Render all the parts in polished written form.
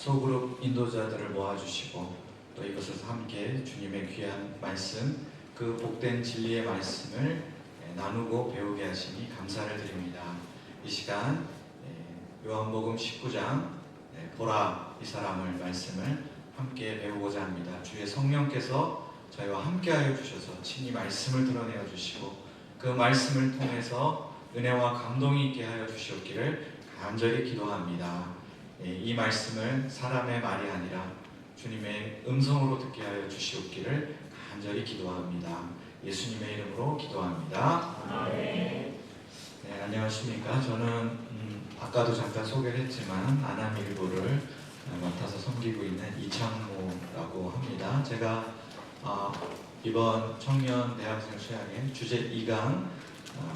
소그룹 인도자들을 모아주시고 또 이곳에서 함께 주님의 귀한 말씀, 그 복된 진리의 말씀을 나누고 배우게 하시니 감사를 드립니다. 이 시간 요한복음 19장 보라 이 사람을 말씀을 함께 배우고자 합니다. 주의 성령께서 저희와 함께하여 주셔서 친히 말씀을 드러내어 주시고 그 말씀을 통해서 은혜와 감동이 있게 하여 주시옵기를 간절히 기도합니다. 이 말씀을 사람의 말이 아니라 주님의 음성으로 듣게 하여 주시옵기를 간절히 기도합니다. 예수님의 이름으로 기도합니다. 아멘. 네, 안녕하십니까. 저는 아까도 잠깐 소개를 했지만 안암 일부를 맡아서 섬기고 있는 이창호라고 합니다. 제가 이번 청년 대학생 수양회 주제 2강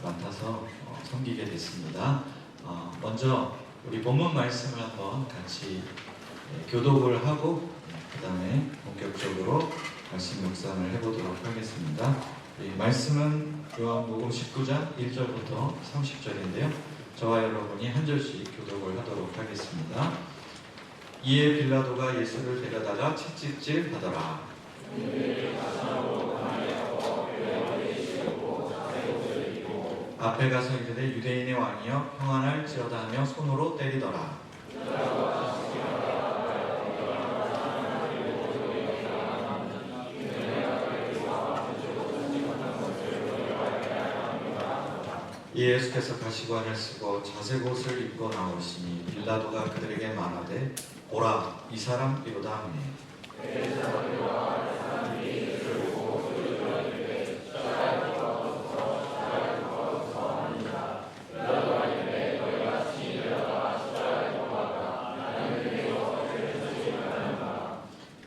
맡아서 섬기게 됐습니다. 먼저 우리 본문 말씀을 한번 같이 교독을 하고 그 다음에 본격적으로 말씀 묵상을 해보도록 하겠습니다. 이 말씀은 요한복음 19장 1절부터 30절인데요. 저와 여러분이 한 절씩 교독을 하도록 하겠습니다. 이에 빌라도가 예수를 데려다가 채찍질 하더라. 앞에 가서 이르되 유대인의 왕이여 평안할지어다 하며 손으로 때리더라. 이에 예수께서 가시관을 쓰고 자색 옷을 입고 나오시니 빌라도가 그들에게 말하되 보라 이 사람 이로다 하니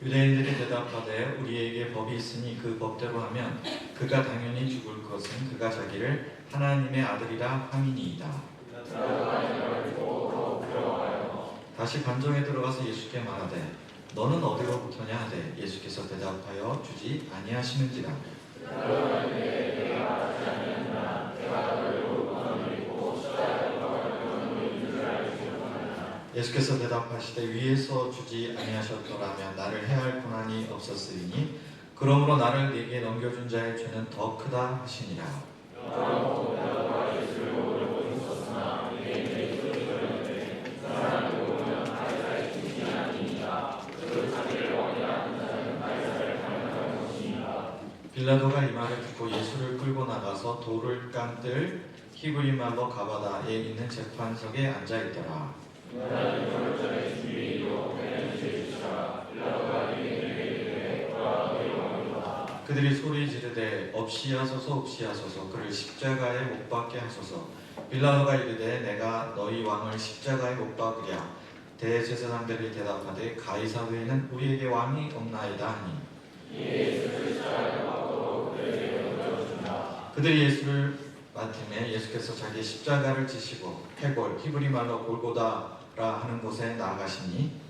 유대인들이 대답하되 우리에게 법이 있으니 그 법대로 하면 그가 당연히 죽을 것은 그가 자기를 하나님의 아들이라 함이니이다. 다시 관정에 들어가서 예수께 말하되 너는 어디로부터냐 하되 예수께서 대답하여 주지 아니하시는지라. 예수께서 대답하시되 위에서 주지 아니하셨더라면 나를 해할 고난이 없었으리니 그러므로 나를 네게 넘겨준 자의 죄는 더 크다 하시니라. 빌라도가 이 말을 듣고 예수를 끌고 나가서 돌을 깐뜰 히브리 말로 가바다에 있는 재판석에 앉아 있더라. 그들이 소리 지르되 없이하소서 없이하소서 그를 십자가에 못 박게 하소서. 빌라도가 이르되 내가 너희 왕을 십자가에 못 박으랴. 대제사장들이 대답하되 가이사 외에는 우리에게 왕이 없나이다 하니 그들이 예수를 맡음에 예수께서 자기 십자가를 지시고 해골 히브리 말로 골고다라 하는 곳에 나아가시니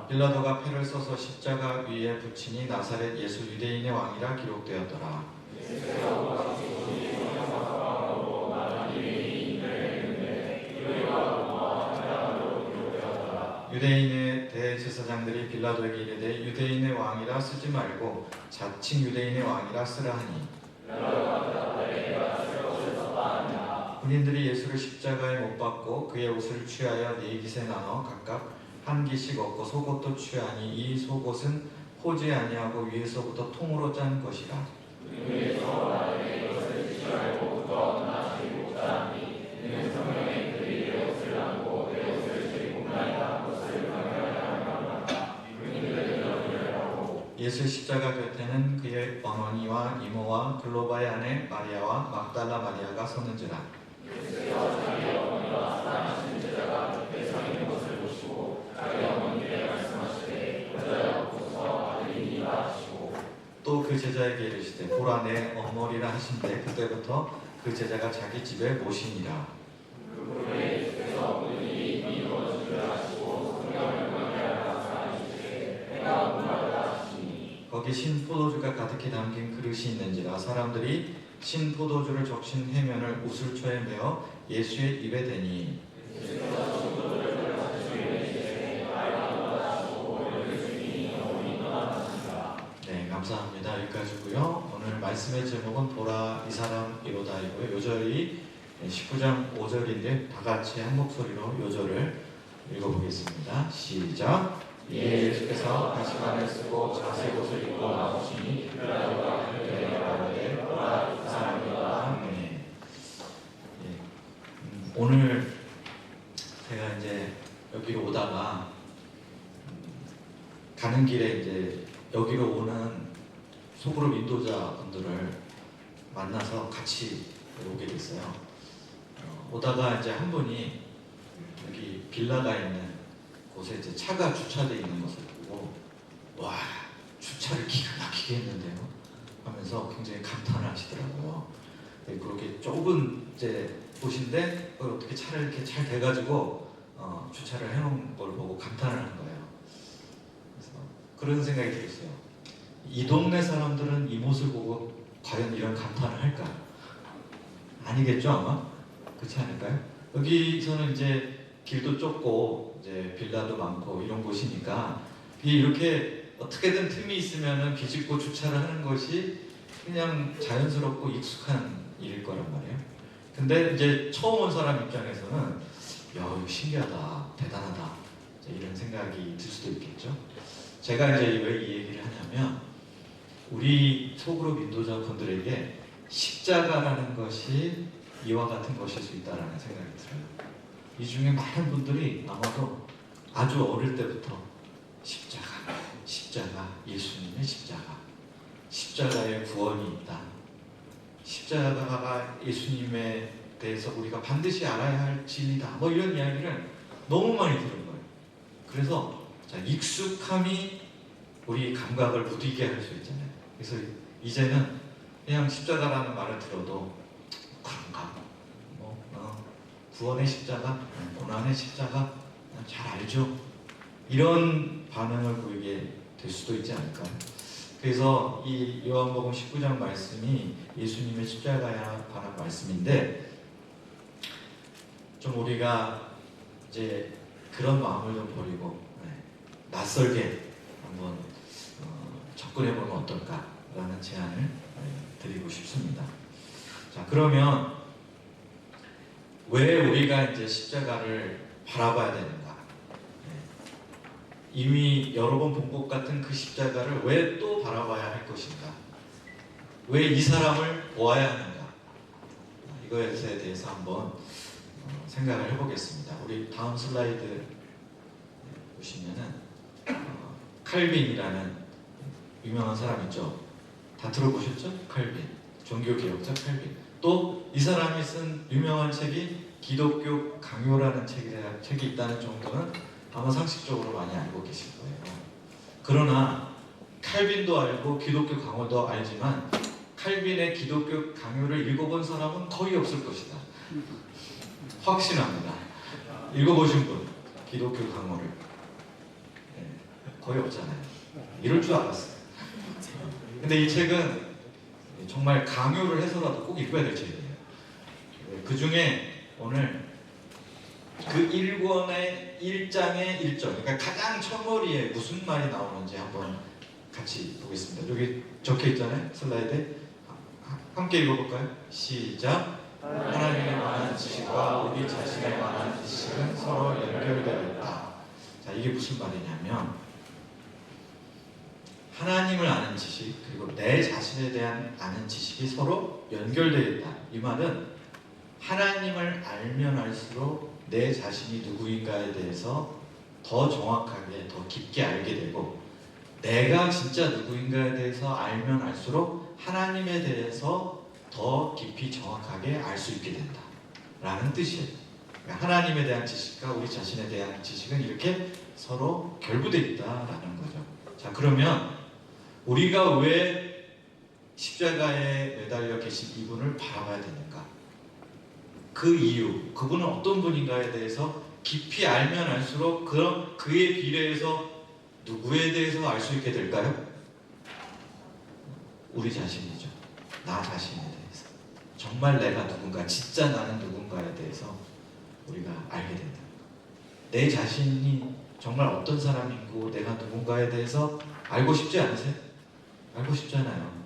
빌라도가 패를 써서 십자가 위에 붙이니 나사렛 예수 유대인의 왕이라 기록되었더라. 유대인의 대제사장들이 빌라도에게 이르되 유대인의 왕이라 쓰지 말고 자칭 유대인의 왕이라 쓰라 하니 군인들이 예수를 십자가에 못 박고 그의 옷을 취하여 네 깃에 나눠 각각 한 깃씩 얻고 속옷도 취하니 이 속옷은 호지 아니하고 위에서부터 통으로 짠 것이라. 예수 십자가 곁에는 그의 어머니와 이모와 글로바의 아내 마리아와 막달라 마리아가 섰는지라. 또 그 제자에게 이르시되 보라 내 어머니라 하신대 그때부터 그 제자가 자기 집에 모시니라. 거기 신 포도주가 가득히 담긴 그릇이 있는지라. 사람들이 신 포도주를 적신 해면을 우슬초에 메어 예수의 입에 대니. 네, 감사합니다. 여기까지고요. 오늘 말씀의 제목은 보라 이 사람 이로다이고요. 요절이 19장 5절인데 다 같이 한 목소리로 요절을 읽어보겠습니다. 시작. 예수께서 가시관을 쓰고 자색 옷을 입고 나오시니 빌라도가 그에게 말하되 보라 이 사람이로다. 네. 오늘 제가 이제 여기로 오다가 가는 길에 이제 여기로 오는 소그룹 인도자분들을 만나서 같이 오게 됐어요. 오다가 이제 한 분이 여기 빌라가 있는 곳에 이제 차가 주차되어 있는 것을 보고 와, 주차를 기가 막히게 했는데요 하면서 굉장히 감탄을 하시더라고요. 네, 그렇게 좁은 이제 곳인데 어떻게 차를 이렇게 잘 돼가지고 주차를 해놓은 걸 보고 감탄을 한 거예요. 그래서 그런 생각이 들었어요. 이 동네 사람들은 이 모습을 보고 과연 이런 감탄을 할까? 아니겠죠 아마? 그렇지 않을까요? 여기서는 이제 길도 좁고 이제 빌라도 많고 이런 곳이니까 이렇게 어떻게든 틈이 있으면은 비집고 주차를 하는 것이 그냥 자연스럽고 익숙한 일일 거란 말이에요. 근데 이제 처음 온 사람 입장에서는 야, 이거 신기하다, 대단하다 이런 생각이 들 수도 있겠죠. 제가 이제 왜 이 얘기를 하냐면 우리 소그룹 인도자분들에게 십자가라는 것이 이와 같은 것일 수 있다라는 생각이 들어요. 이 중에 많은 분들이 아마도 아주 어릴 때부터 십자가, 예수님의 십자가에 구원이 있다. 십자가가 예수님에 대해서 우리가 반드시 알아야 할 진리다. 뭐 이런 이야기를 너무 많이 들은 거예요. 그래서 익숙함이 우리 감각을 무디게 할 수 있잖아요. 그래서 이제는 그냥 십자가라는 말을 들어도 그런가? 구원의 십자가, 고난의 십자가 잘 알죠? 이런 반응을 보이게 될 수도 있지 않을까요? 그래서 이 요한복음 19장 말씀이 예수님의 십자가에 관한 말씀인데 좀 우리가 이제 그런 마음을 좀 버리고 낯설게 한번 접근해보면 어떨까라는 제안을 드리고 싶습니다. 자, 그러면 왜 우리가 이제 십자가를 바라봐야 되는가? 이미 여러 번 본 것 같은 그 십자가를 왜 또 바라봐야 할 것인가? 왜 이 사람을 보아야 하는가? 이거에 대해서 한번 생각을 해보겠습니다. 우리 다음 슬라이드 보시면은 칼빈이라는 유명한 사람 있죠? 다 들어보셨죠? 칼빈, 종교개혁자 칼빈. 또 이 사람이 쓴 유명한 책이 기독교 강요라는 책이 있다는 정도는 아마 상식적으로 많이 알고 계실 거예요. 그러나 칼빈도 알고 기독교 강요도 알지만 칼빈의 기독교 강요를 읽어본 사람은 거의 없을 것이다. 확신합니다. 읽어보신 분, 기독교 강요를. 거의 없잖아요. 이럴 줄 알았어요. 근데 이 책은 정말 강요를 해서라도 꼭 읽어야 될 책이에요. 그 중에 오늘 그 1권의 1장의 1절, 그러니까 가장 첫머리에 무슨 말이 나오는지 한번 같이 보겠습니다. 여기 적혀 있잖아요. 슬라이드에. 함께 읽어볼까요? 시작. 하나님에 관한 지식과 우리 자신에 관한 지식은 서로 연결되어 있다. 자, 이게 무슨 말이냐면 하나님을 아는 지식 그리고 내 자신에 대한 아는 지식이 서로 연결되어 있다. 이 말은 하나님을 알면 알수록 내 자신이 누구인가에 대해서 더 정확하게 더 깊게 알게 되고 내가 진짜 누구인가에 대해서 알면 알수록 하나님에 대해서 더 깊이 정확하게 알 수 있게 된다 라는 뜻이에요. 그러니까 하나님에 대한 지식과 우리 자신에 대한 지식은 이렇게 서로 결부되어 있다라는 거죠. 자, 그러면 우리가 왜 십자가에 매달려 계신 이분을 바라봐야 되는가? 그 이유, 그분은 어떤 분인가에 대해서 깊이 알면 알수록 그에 비례해서 누구에 대해서 알 수 있게 될까요? 우리 자신이죠. 나 자신에 대해서. 정말 내가 누군가, 진짜 나는 누군가에 대해서 우리가 알게 된다. 내 자신이 정말 어떤 사람이고 내가 누군가에 대해서 알고 싶지 않으세요? 알고 싶잖아요.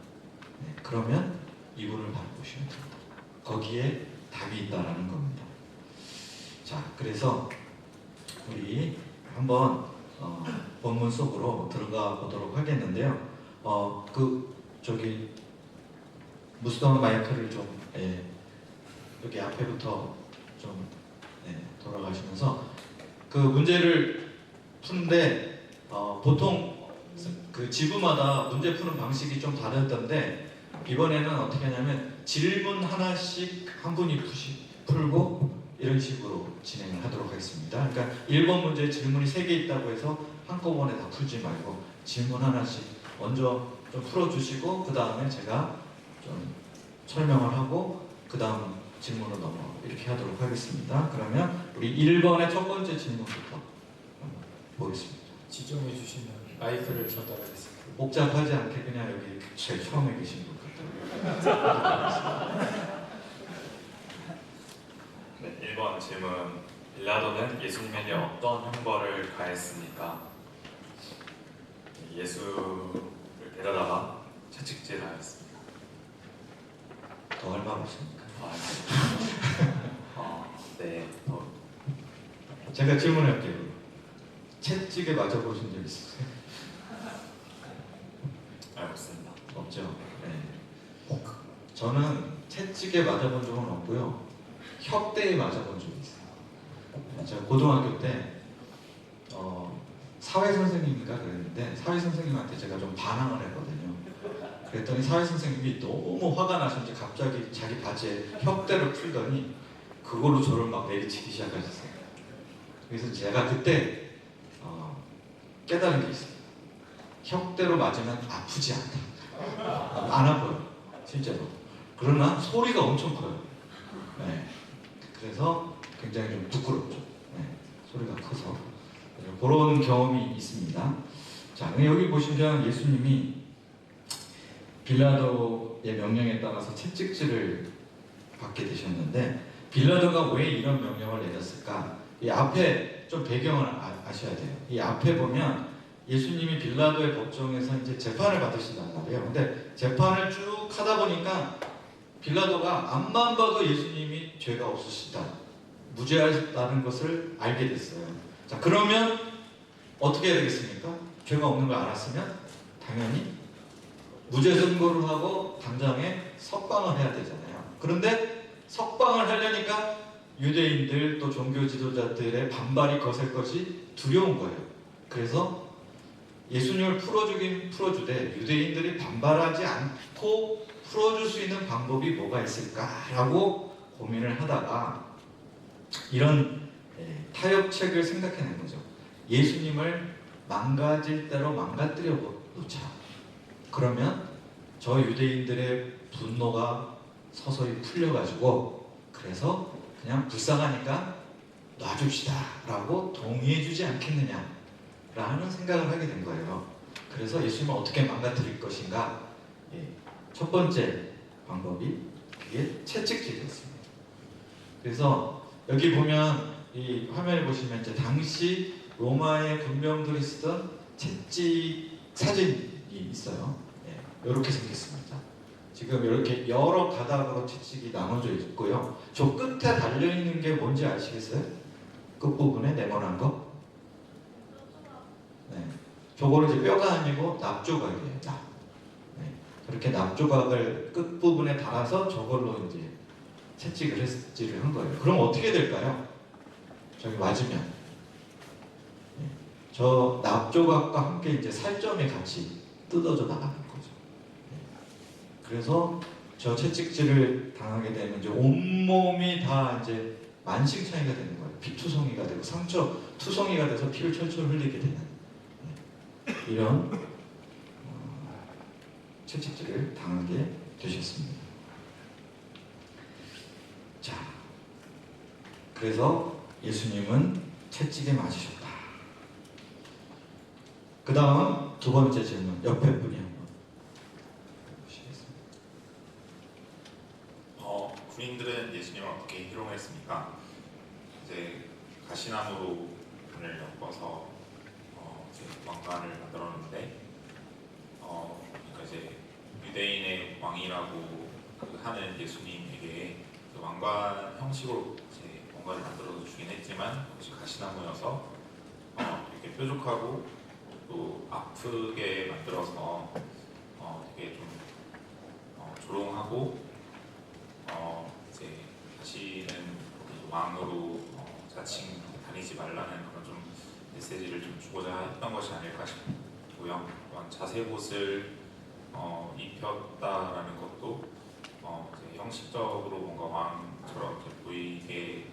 네, 그러면 이분을 바라보시면 됩니다. 거기에 답이 있다라는 겁니다. 자, 그래서 우리 한번 본문 속으로 들어가 보도록 하겠는데요. 저기 무스터 마이크를 좀 여기 앞에부터 좀 돌아가시면서 그 문제를 푸는데 보통 그 지부마다 문제 푸는 방식이 좀 다르던데 이번에는 어떻게 하냐면 질문 하나씩 한 분이 풀고 이런 식으로 진행을 하도록 하겠습니다. 그러니까 1번 문제 질문이 3개 있다고 해서 한꺼번에 다 풀지 말고 질문 하나씩 먼저 좀 풀어주시고 그 다음에 제가 좀 설명을 하고 그 다음 질문으로 넘어가고 이렇게 하도록 하겠습니다. 그러면 우리 1번의 첫 번째 질문부터 한번 보겠습니다. 지정해 주시면 마이크를 전달하겠습니다. 복잡하지 않게 그냥 여기 제일 처음에 계신 분 같아요. 네, 1번 질문. 빌라도는 예수님에게 어떤 형벌을 가했습니까? 예수를 데려다가 채찍질하였습니다. 더 할 말 없습니까? 네. 제가 질문할게요. 채찍에 맞아보신 적 있으세요? 없습니다. 없죠. 네. 저는 채찍에 맞아본 적은 없고요. 혁대에 맞아본 적이 있어요. 제가 고등학교 때 사회 선생님인가 그랬는데 사회 선생님한테 제가 좀 반항을 했거든요. 그랬더니 사회 선생님이 너무 화가 나셨는지 갑자기 자기 바지에 혁대를 풀더니 그걸로 저를 막 내리치기 시작하셨어요. 그래서 제가 그때 깨달은 게 있어요. 혁대로 맞으면 아프지 않다. 안 아파요. 실제로. 그러나 소리가 엄청 커요. 네. 그래서 굉장히 좀 부끄럽죠. 네. 소리가 커서. 그런 경험이 있습니다. 자, 여기 보시면 예수님이 빌라도의 명령에 따라서 채찍질을 받게 되셨는데 빌라도가 왜 이런 명령을 내렸을까? 이 앞에 좀 배경을 아셔야 돼요. 이 앞에 보면 예수님이 빌라도의 법정에서 이제 재판을 받으신단 말이에요. 근데 재판을 쭉 하다 보니까 빌라도가 앞만 봐도 예수님이 죄가 없으시다, 무죄하다는 것을 알게 됐어요. 자, 그러면 어떻게 해야 되겠습니까? 죄가 없는 걸 알았으면 당연히 무죄 선고를 하고 당장에 석방을 해야 되잖아요. 그런데 석방을 하려니까 유대인들 또 종교 지도자들의 반발이 거셀 것이 두려운 거예요. 그래서 예수님을 풀어주긴 풀어주되 유대인들이 반발하지 않고 풀어줄 수 있는 방법이 뭐가 있을까라고 고민을 하다가 이런 타협책을 생각해낸 거죠. 예수님을 망가질 대로 망가뜨려 놓자. 그러면 저 유대인들의 분노가 서서히 풀려가지고 그래서 그냥 불쌍하니까 놔줍시다 라고 동의해주지 않겠느냐라는 생각을 하게 된 거예요. 그래서 예수님을 어떻게 망가뜨릴 것인가, 첫 번째 방법이 그게 채찍질이었습니다. 그래서 여기 보면 이 화면에 보시면 이제 당시 로마의 군병들이 쓰던 채찍 사진이 있어요. 이렇게 생겼습니다. 지금 이렇게 여러 가닥으로 채찍이 나눠져 있고요. 저 끝에 달려있는 게 뭔지 아시겠어요? 끝부분에 네모난 거? 네. 저거는 이제 뼈가 아니고 납조각이에요. 네. 그렇게 납조각을 끝부분에 달아서 저걸로 이제 채찍을 했질을 한 거예요. 그럼 어떻게 될까요? 저기 맞으면 저 납조각과 함께 이제 살점이 같이 뜯어져 나가는 거죠. 그래서 저 채찍질을 당하게 되면 이제 온몸이 다 이제 만신창이가 되는 거예요. 피투성이가 되고 상처 투성이가 돼서 피를 철철 흘리게 되는 이런 채찍질을 당하게 되셨습니다. 자, 그래서 예수님은 채찍에 맞으셨다. 그 다음 두 번째 질문, 옆에 분이 한번 보시겠습니다. 일라도는 예수님을 어떻게 희롱했습니까? 이제 가시나무로 문을 엮어서 이제 왕관을 만들었는데 그러니까 이제 유대인의 왕이라고 하는 예수님에게 그 왕관 형식으로 이제 왕관을 만들어 주긴 했지만 그것이 가시나무여서 이렇게 뾰족하고 또 아프게 만들어서 되게 좀 조롱하고 이제 다시는 왕으로 자칭 다니지 말라는 그런 좀 메시지를 좀 주고자 했던 것이 아닐까 싶고요. 또한 자색옷을 입혔다라는 것도 이제 형식적으로 뭔가 왕처럼 이렇게 보이게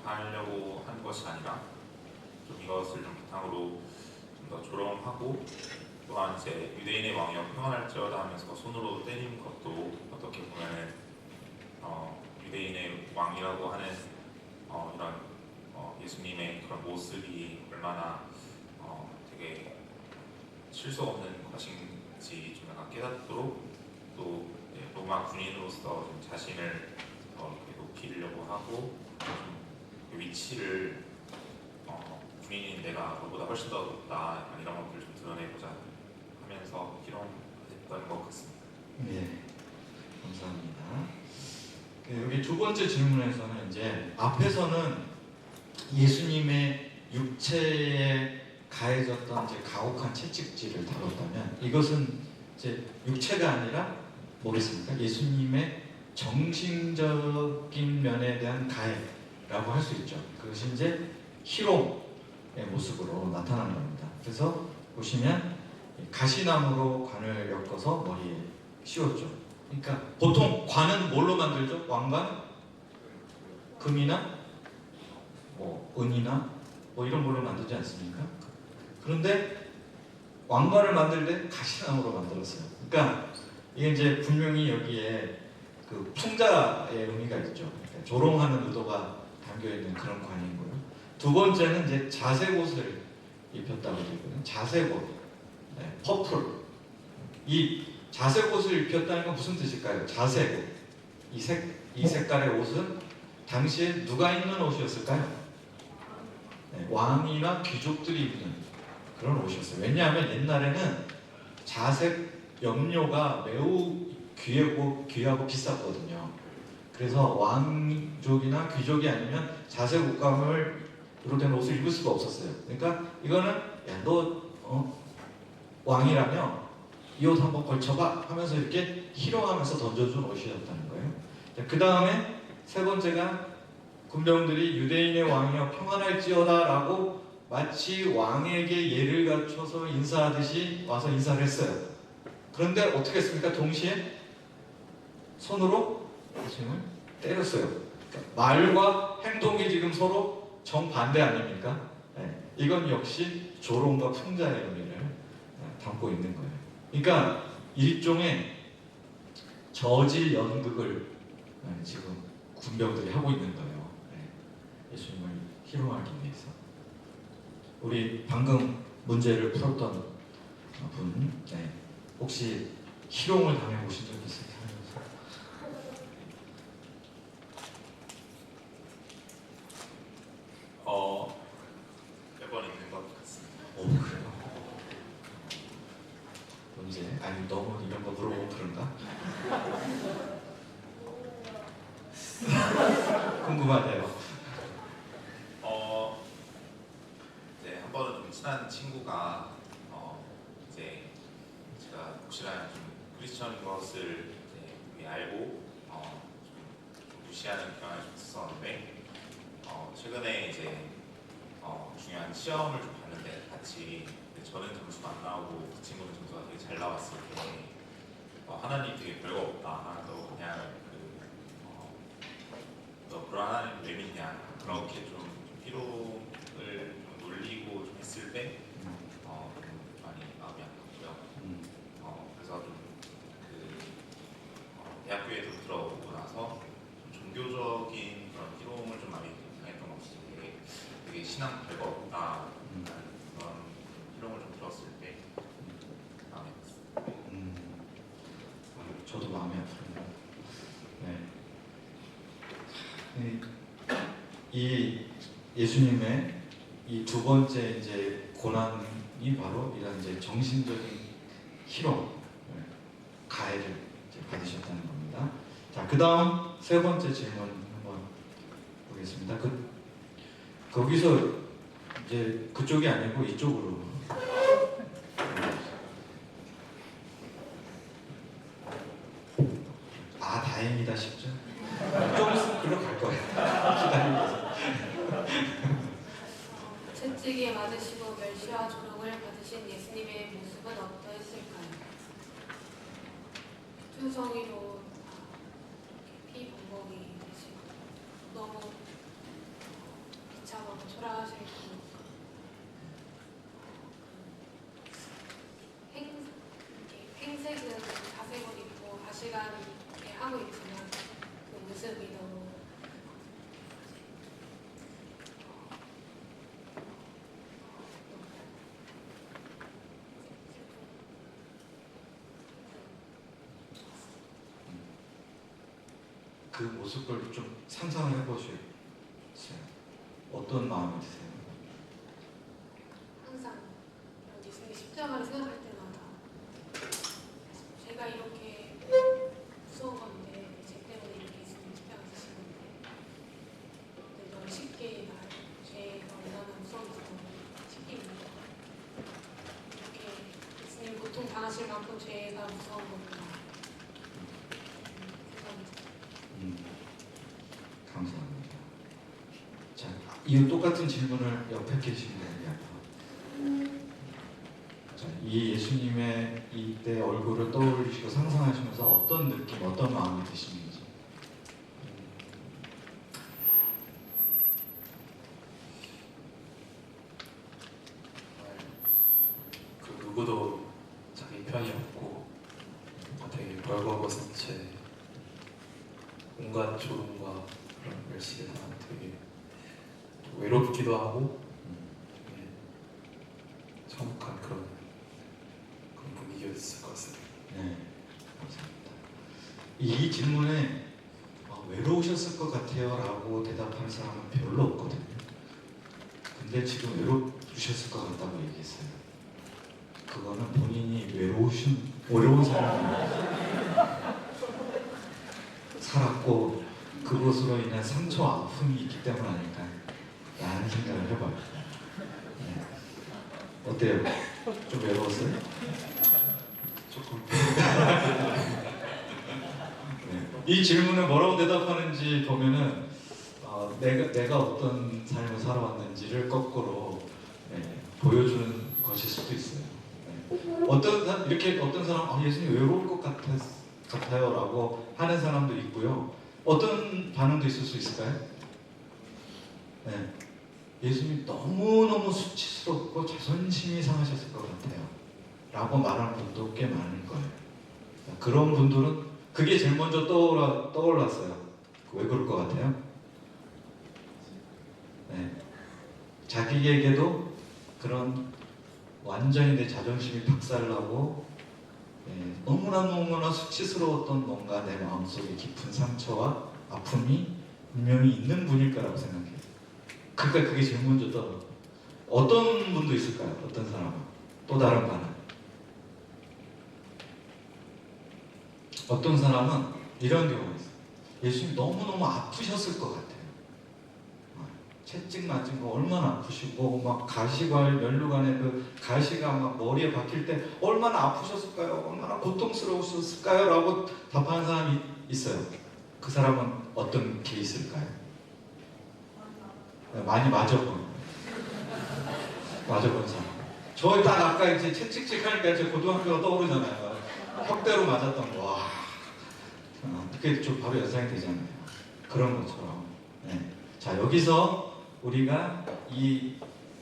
하려고 한 것이 아니라 좀 이것을 좀 바탕으로 좀 더 조롱하고 또한 이제 유대인의 왕이여 평안할지어다 하면서 손으로 때린 것도 어떻게 보면은 유대인의 왕이라고 하는 이런 예수님의 그런 모습이 얼마나 되게 실수 없는 것인지 좀 약간 깨닫도록 또 로마 군인으로서 좀 자신을 더 이렇게 높이려고 하고 좀 위치를 군인인 내가 너보다 훨씬 더 높다 이런 것들을 좀 드러내고자 하면서 희롱했던 것 같습니다. 네, 감사합니다. 여기 두 번째 질문에서는 이제 앞에서는 예수님의 육체에 가해졌던 이제 가혹한 채찍질을 다뤘다면 이것은 이제 육체가 아니라 뭐겠습니까? 예수님의 정신적인 면에 대한 가해라고 할 수 있죠. 그것이 이제 희롱의 모습으로 나타나는 겁니다. 그래서 보시면 가시나무로 관을 엮어서 머리에 씌웠죠. 그러니까 보통 관은 뭘로 만들죠? 왕관? 금이나 뭐 은이나 뭐 이런 걸로 만들지 않습니까? 그런데 왕관을 만들 때 가시나무로 만들었어요. 그러니까 이게 이제 분명히 여기에 그 풍자의 의미가 있죠. 그러니까 조롱하는 의도가 담겨 있는 그런 관이고요. 두 번째는 이제 자색옷을 입혔다고 되어 있거든요. 자색옷, 네, 퍼플. 이 자색옷을 입혔다는 건 무슨 뜻일까요? 자색옷. 이 색깔의 옷은 당시에 누가 입는 옷이었을까요? 네, 왕이나 귀족들이 입는 그런 옷이었어요. 왜냐하면 옛날에는 자색 염료가 매우 귀하고 비쌌거든요. 그래서 왕족이나 귀족이 아니면 자색 옷감으로 된 옷을 입을 수가 없었어요. 그러니까 이거는 야, 너 왕이라며 이 옷 한번 걸쳐봐 하면서 이렇게 희롱하면서 던져준 옷이었다는 거예요. 그 다음에 세 번째가 군병들이 유대인의 왕이여 평안할지어다 라고 마치 왕에게 예를 갖춰서 인사하듯이 와서 인사를 했어요. 그런데 어떻게 했습니까? 동시에 손으로 예수님을 때렸어요. 그러니까 말과 행동이 지금 서로 정반대 아닙니까? 네. 이건 역시 조롱과 풍자의 의미를 담고 있는 거예요. 그러니까 일종의 저질 연극을 지금 군병들이 하고 있는 거예요. 예수님을 희롱하기 위해서. 우리 방금 문제를 풀었던 분, 혹시 희롱을 당해보신 적 있으세요? 몇 번 있는 것 같습니다. 오, 그래요? 문제? 아니, 너무 이런 거 물어보면 그런가? 궁금하네요. 네, 한 번은 좀 친한 친구가 이제 제가 혹시나 좀 크리스천인 것을 이제 알고 좀 무시하는 경향이 좀 있었는데 최근에 이제 중요한 시험을 좀 봤는데 같이 저는 점수가 안 나오고 그 친구는 점수가 되게 잘 나왔을 때 하나님 되게 별거 없다. 너 그냥 너 그런 하나님 왜 믿냐 그렇게 좀 희롱을 좀 놀리고 좀 했을 때 많이 마음이 아팠고요. 그래서 좀 대학교에도 들어오고 나서 좀 종교적인 그런 희롱을 좀 많이 당했던 것이 되게 신앙 별거 없다 그런 희롱을 좀 들었을 때 마음이 아팠습니다. 저도 마음이 아프네요. 네. 이 예수님의 이 두 번째 이제 고난이 바로 이런 이제 정신적인 희롱, 가해를 이제 받으셨다는 겁니다. 자, 그 다음 세 번째 질문 한번 보겠습니다. 거기서 이제 그쪽이 아니고 이쪽으로. 아, 다행이다 싶죠? 좀 있으면 글로 갈 거예요. 기다리면서. 채찍에 맞으시고 멸시와 조롱을 받으신 예수님의 모습은 어떠했을까요? 투성이로 피범벅이 되시고 너무 비참하고 초라하실 때 행색은 자색옷 입고 가시관에 하고 있지만 그 모습이 너무 그 모습을 좀 상상을 해보세요. 어떤 마음이 드세요? 항상 예수님의 십자가를 생각할 때마다 제가 이렇게 무서운 건데 제 때문에 이렇게 예수님 십자가 지신 건데 근데 너무 쉽게 죄가 얼마나 무서운지 너무 쉽게 믿는 이렇게 예수님 고통 당하실 만큼 죄가 무서운 거구나 감사합니다. 자, 이 똑같은 질문을 옆에 계신 분에게 한번. 자, 이 예수님의 이때 얼굴을 떠올리시고 상상하시면서 어떤 느낌, 어떤 마음이 드시는지. 그 누구도 자기 편이 없고 되게 벌거벗은 채 온갖 조롱과 그런 멸시에 당한 되게 외롭기도 하고 되게 참혹한 그런 분위기였을 것 같습니다. 네, 감사합니다. 이 질문에 외로우셨을 것 같아요 라고 대답하는 사람은 별로 없거든요. 근데 지금 외로우셨을 것 같다고 얘기했어요. 그거는 본인이 외로운 사람이 살았고 그것으로 인한 상처와 아픔이 있기 때문 아닐까 라는 생각을 해봐요. 네. 어때요? 좀 외로웠어요? 조금 네. 이 질문에 뭐라고 대답하는지 보면은 내가 어떤 삶을 살아왔는지를 거꾸로 보여주는 것일 수도 있어요. 이렇게 어떤 사람 예수님 외로울 것 같아요라고 하는 사람도 있고요. 어떤 반응도 있을 수 있을까요? 네. 예수님 너무너무 수치스럽고 자존심이 상하셨을 것 같아요 라고 말하는 분도 꽤 많을 거예요. 그런 분들은 그게 제일 먼저 떠올랐어요. 왜 그럴 것 같아요? 네. 자기에게도 그런 완전히 내 자존심이 박살나고 너무나 수치스러웠던 뭔가 내 마음속에 깊은 상처와 아픔이 분명히 있는 분일 거라고 생각해요. 그러니까 그게 제일 먼저 떠올라요. 어떤 분도 있을까요? 어떤 사람은? 또 다른 반응. 어떤 사람은 이런 경우가 있어요. 예수님 너무너무 아프셨을 것 같아요. 채찍 맞은 거 얼마나 아프시고 막 가시관 면류관에 그 가시가 막 머리에 박힐 때 얼마나 아프셨을까요? 얼마나 고통스러우셨을까요? 라고 답하는 사람이 있어요. 그 사람은 어떤 케이스일까요? 많이 맞아본 사람. 저 딱 아까 이제 채찍질 하니까 제 고등학교가 떠오르잖아요. 혁대로 맞았던 거. 와. 그게 좀 바로 연상이 되잖아요. 그런 것처럼. 네. 자, 여기서 우리가 이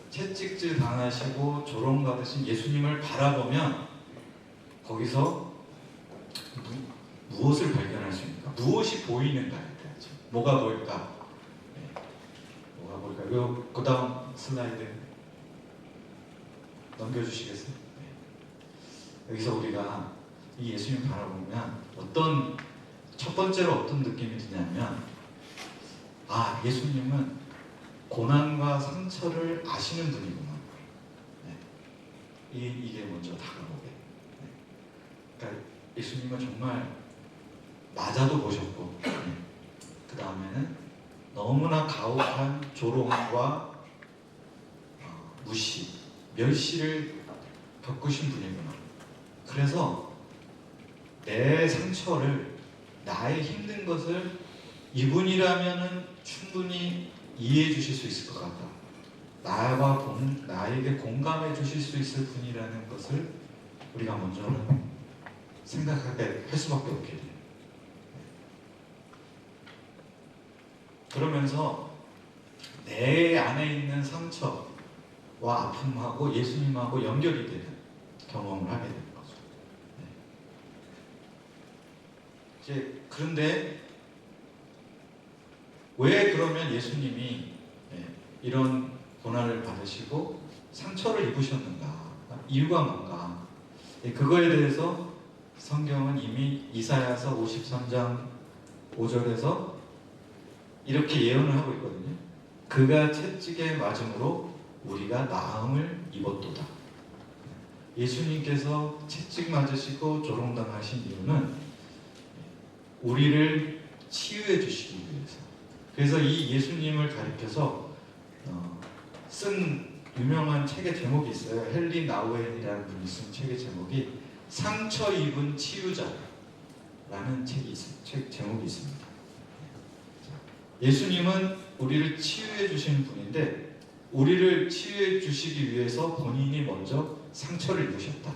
채찍질 당하시고 조롱받으신 예수님을 바라보면 거기서 무엇을 발견할 수 있습니까? 무엇이 보이는가에 대하죠. 뭐가 보일까? 네. 뭐가 보일까? 그 다음 슬라이드 넘겨주시겠어요? 네. 여기서 우리가 이 예수님 바라보면 첫 번째로 어떤 느낌이 드냐면 아, 예수님은 고난과 상처를 아시는 분이구나. 네. 이게 먼저 다가오게. 네. 그러니까 예수님은 정말 맞아도 보셨고, 네. 그 다음에는 너무나 가혹한 조롱과 무시, 멸시를 겪으신 분이구나. 그래서 내 상처를, 나의 힘든 것을 이분이라면은 충분히 이해해 주실 수 있을 것 같다. 나에게 공감해 주실 수 있을 분이라는 것을 우리가 먼저는 생각하게 할 수밖에 없게 돼요. 그러면서 내 안에 있는 상처와 아픔하고 예수님하고 연결이 되는 경험을 하게 되는 거죠. 이제 그런데 왜 그러면 예수님이 이런 고난을 받으시고 상처를 입으셨는가? 이유가 뭔가? 그거에 대해서 성경은 이미 이사야서 53장 5절에서 이렇게 예언을 하고 있거든요. 그가 채찍에 맞음으로 우리가 나음을 입었도다. 예수님께서 채찍 맞으시고 조롱당하신 이유는 우리를 치유해 주시기 위해서. 그래서 이 예수님을 가리켜서 쓴 유명한 책의 제목이 있어요. 헨리 나우엔이라는 분이 쓴 책의 제목이 상처 입은 치유자라는 책 제목이 있습니다. 예수님은 우리를 치유해 주시는 분인데 우리를 치유해 주시기 위해서 본인이 먼저 상처를 입으셨다.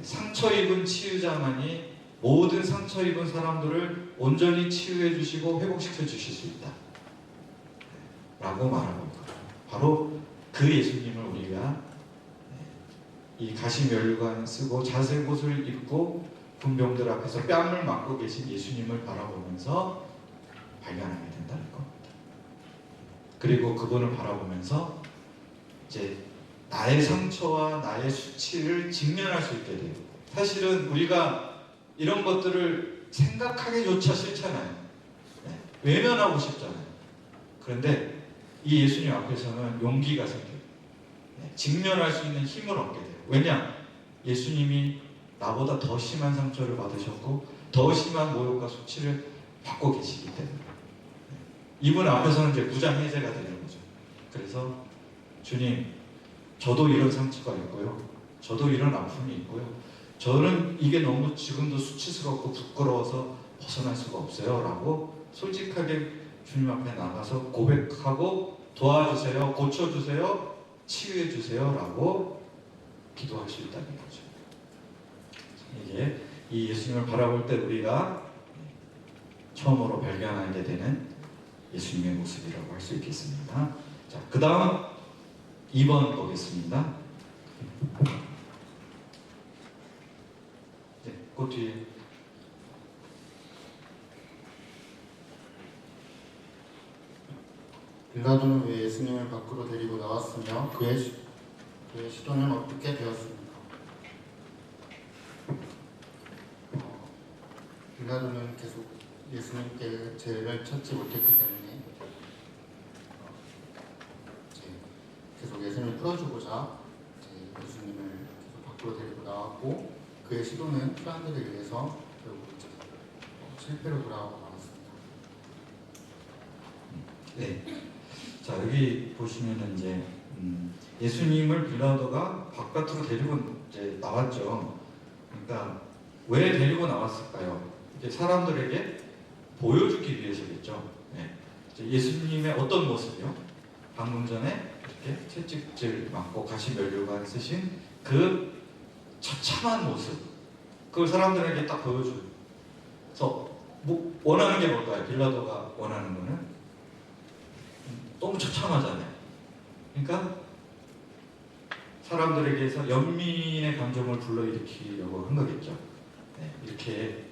상처 입은 치유자만이 모든 상처 입은 사람들을 온전히 치유해 주시고 회복시켜 주실 수 있다. 라고 말하고 있거든요. 바로 그 예수님을 우리가 이 가시면류관 쓰고 자색 옷을 입고 군병들 앞에서 뺨을 맞고 계신 예수님을 바라보면서 발견하게 된다는 겁니다. 그리고 그분을 바라보면서 이제 나의 상처와 나의 수치를 직면할 수 있게 돼요. 사실은 우리가 이런 것들을 생각하기조차 싫잖아요. 외면하고 싶잖아요. 그런데 이 예수님 앞에서는 용기가 생겨요. 직면할 수 있는 힘을 얻게 돼요. 왜냐? 예수님이 나보다 더 심한 상처를 받으셨고 더 심한 모욕과 수치를 받고 계시기 때문에 이분 앞에서는 이제 무장해제가 되는 거죠. 그래서 주님, 저도 이런 상처가 있고요. 저도 이런 아픔이 있고요. 저는 이게 너무 지금도 수치스럽고 부끄러워서 벗어날 수가 없어요. 라고 솔직하게 주님 앞에 나가서 고백하고 도와주세요, 고쳐주세요, 치유해주세요 라고 기도할 수 있다는 거죠. 이게 이 예수님을 바라볼 때 우리가 처음으로 발견하게 되는 예수님의 모습이라고 할 수 있겠습니다. 자, 그 다음 2번 보겠습니다. 네, 그 뒤에 빌라도는 왜 예수님을 밖으로 데리고 나왔으며 그의 시도는 어떻게 되었습니까? 빌라도는 계속 예수님께 죄를 찾지 못했기 때문에 계속 예수님을 풀어주고자 예수님을 계속 밖으로 데리고 나왔고 그의 시도는 사람들에 의해서 결국 실패로 돌아가고 말았습니다. 네. 자, 여기 보시면은 이제 예수님을 빌라도가 바깥으로 데리고 이제 나왔죠. 그러니까 왜 데리고 나왔을까요? 이제 사람들에게 보여주기 위해서겠죠. 네. 예수님의 어떤 모습이요? 방금 전에 이렇게 채찍질 맞고 가시면류관 쓰신 그 처참한 모습, 그걸 사람들에게 딱 보여줘요. 그래서 뭐 원하는 게 뭘까요? 빌라도가 원하는 거는 너무 처참하잖아요. 그러니까 사람들에게서 연민의 감정을 불러일으키려고 한 거겠죠. 네, 이렇게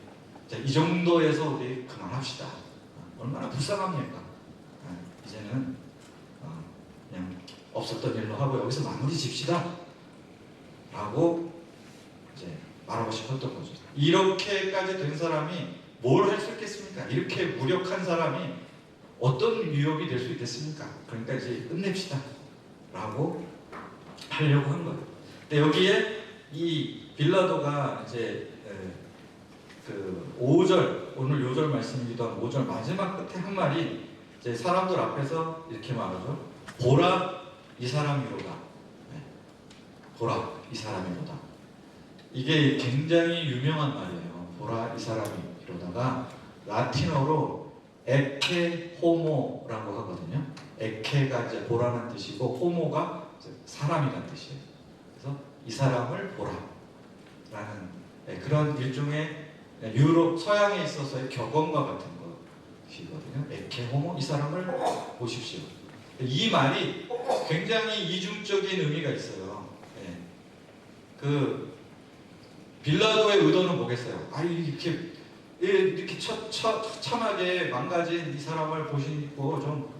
이 정도에서 우리 그만합시다. 얼마나 불쌍합니까? 이제는 그냥 없었던 일로 하고 여기서 마무리 집시다. 라고 이제 말하고 싶었던 거죠. 이렇게까지 된 사람이 뭘 할 수 있겠습니까? 이렇게 무력한 사람이 어떤 위협이 될 수 있겠습니까? 그러니까 이제 끝냅시다 라고 하려고 한 거예요. 근데 여기에 이 빌라도가 이제 그 5절, 오늘 요절 말씀이기도 한 5절 마지막 끝에 한 말이 이제 사람들 앞에서 이렇게 말하죠. 보라 이 사람이로다. 네. 보라 이 사람이로다. 이게 굉장히 유명한 말이에요. 보라 이 사람이로다가 라틴어로 에케 호모라고 하거든요. 에케가 이제 보라는 뜻이고 호모가 이제 사람이라는 뜻이에요. 그래서 이 사람을 보라라는 그런 일종의 유럽 서양에 있어서의 격언과 같은 것이거든요. 에케 호모 이 사람을 보십시오. 이 말이 굉장히 이중적인 의미가 있어요. 그 빌라도의 의도는 뭐겠어요? 이렇게 처참하게 망가진 이 사람을 보시고 좀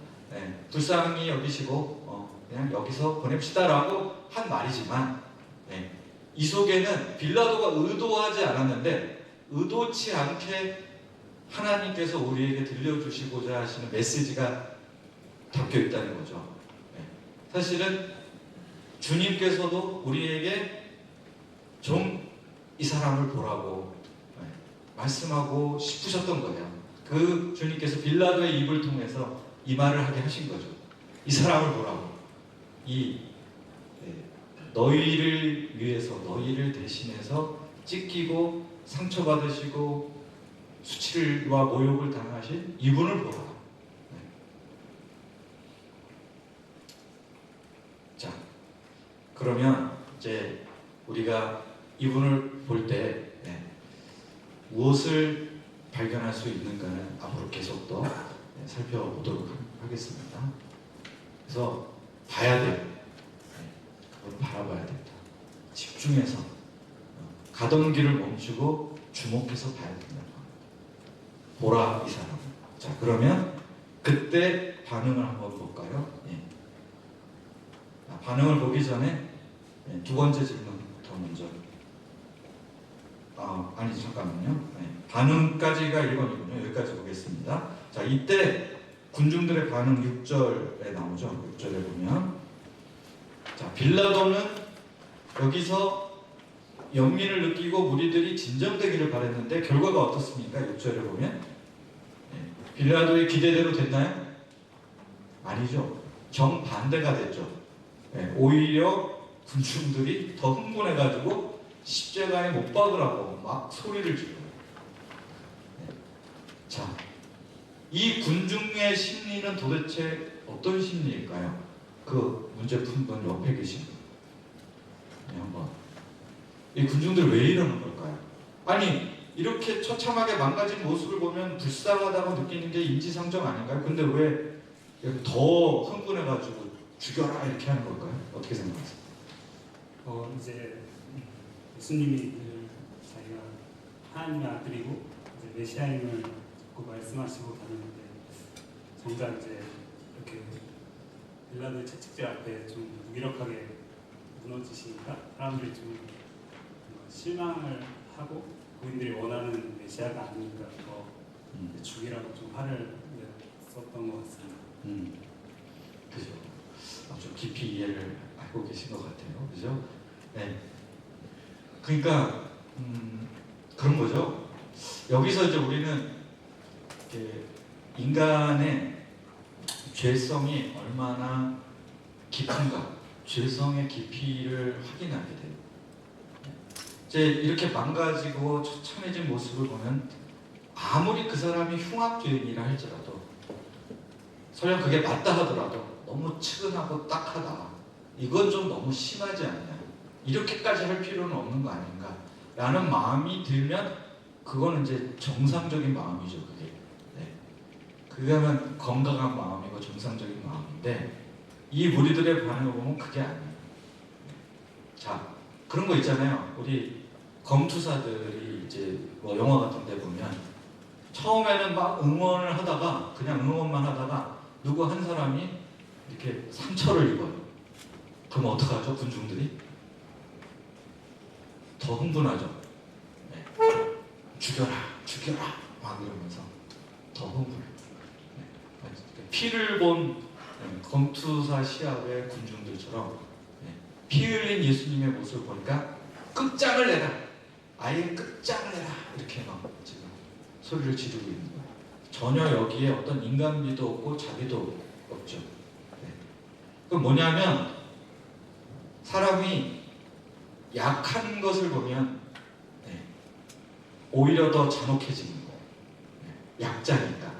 불쌍히 여기시고 그냥 여기서 보냅시다라고 한 말이지만 이 속에는 빌라도가 의도하지 않았는데 의도치 않게 하나님께서 우리에게 들려주시고자 하시는 메시지가 담겨 있다는 거죠. 사실은 주님께서도 우리에게 좀 이 사람을 보라고 말씀하고 싶으셨던 거예요. 그 주님께서 빌라도의 입을 통해서 이 말을 하게 하신 거죠. 이 사람을 보라고. 너희를 위해서 너희를 대신해서 찢기고 상처받으시고 수치와 모욕을 당하신 이분을 보라. 자, 그러면 이제 우리가 이분을 볼 때 무엇을 발견할 수 있는가는 앞으로 계속 더 살펴보도록 하겠습니다. 그래서 봐야 돼요. 그걸 바라봐야 된다. 집중해서 가던 길을 멈추고 주목해서 봐야 된다. 보라 이 사람. 자, 그러면 그때 반응을 한번 볼까요? 반응을 보기 전에 두 번째 질문부터 먼저. 아니 잠깐만요. 반응까지가 1번이군요. 여기까지 보겠습니다. 자, 이때 군중들의 반응 6절에 나오죠. 6절에 보면 자, 빌라도는 여기서 영민을 느끼고 무리들이 진정되기를 바랬는데 결과가 어떻습니까? 6절에 보면 빌라도의 기대대로 됐나요? 아니죠. 정반대가 됐죠. 오히려 군중들이 더 흥분해가지고 십자가에 못 박으라고 막 소리를 지르고. 자, 이 군중의 심리는 도대체 어떤 심리일까요? 그 문제 푼 분 옆에 계신 분. 한번. 이 군중들 왜 이러는 걸까요? 아니, 이렇게 처참하게 망가진 모습을 보면 불쌍하다고 느끼는 게 인지상정 아닌가요? 근데 왜 더 흥분해가지고 죽여라 이렇게 하는 걸까요? 어떻게 생각하세요? 이제 예수님이 자기가 하나님의 아들이고 이제 메시아임을 자꾸 말씀하시고 다니는데 정작 이제 이렇게 빌라도의 채찍질 앞에 좀 무기력하게 무너지시니까 사람들이 좀 실망을 하고 그분들이 원하는 메시아가 아니니까 더 죽이라고 좀 화를 썼던 것 같습니다. 그죠. 좀 깊이 이해를 하고 계신 것 같아요. 그죠? 네. 그러니까 그런 거죠. 여기서 이제 우리는 인간의 죄성이 얼마나 깊은가, 죄성의 깊이를 확인하게 돼요. 이제 이렇게 망가지고 처참해진 모습을 보면 아무리 그 사람이 흉악죄인이라 할지라도 설령 그게 맞다 하더라도 너무 측은하고 딱하다. 이건 좀 너무 심하지 않냐. 이렇게까지 할 필요는 없는 거 아닌가. 라는 마음이 들면 그거는 이제 정상적인 마음이죠. 그게. 그거는 건강한 마음이고 정상적인 마음인데 이 무리들의 반응을 보면 그게 아니에요. 자, 그런 거 있잖아요. 우리 검투사들이 이제 뭐 영화 같은 데 보면 처음에는 막 응원을 하다가 그냥 응원만 하다가 누구 한 사람이 이렇게 상처를 입어요. 그럼 어떡하죠? 군중들이? 더 흥분하죠. 죽여라, 죽여라 막 이러면서 더 흥분해요. 피를 본 검투사 시합의 군중들처럼 피 흘린 예수님의 모습을 보니까 끝장을 내라, 아예 끝장을 내라, 이렇게 막 지금 소리를 지르고 있는 거예요. 전혀 여기에 어떤 인간미도 없고 자비도 없죠. 그건 뭐냐면 사람이 약한 것을 보면 오히려 더 잔혹해지는 거예요. 약자니까.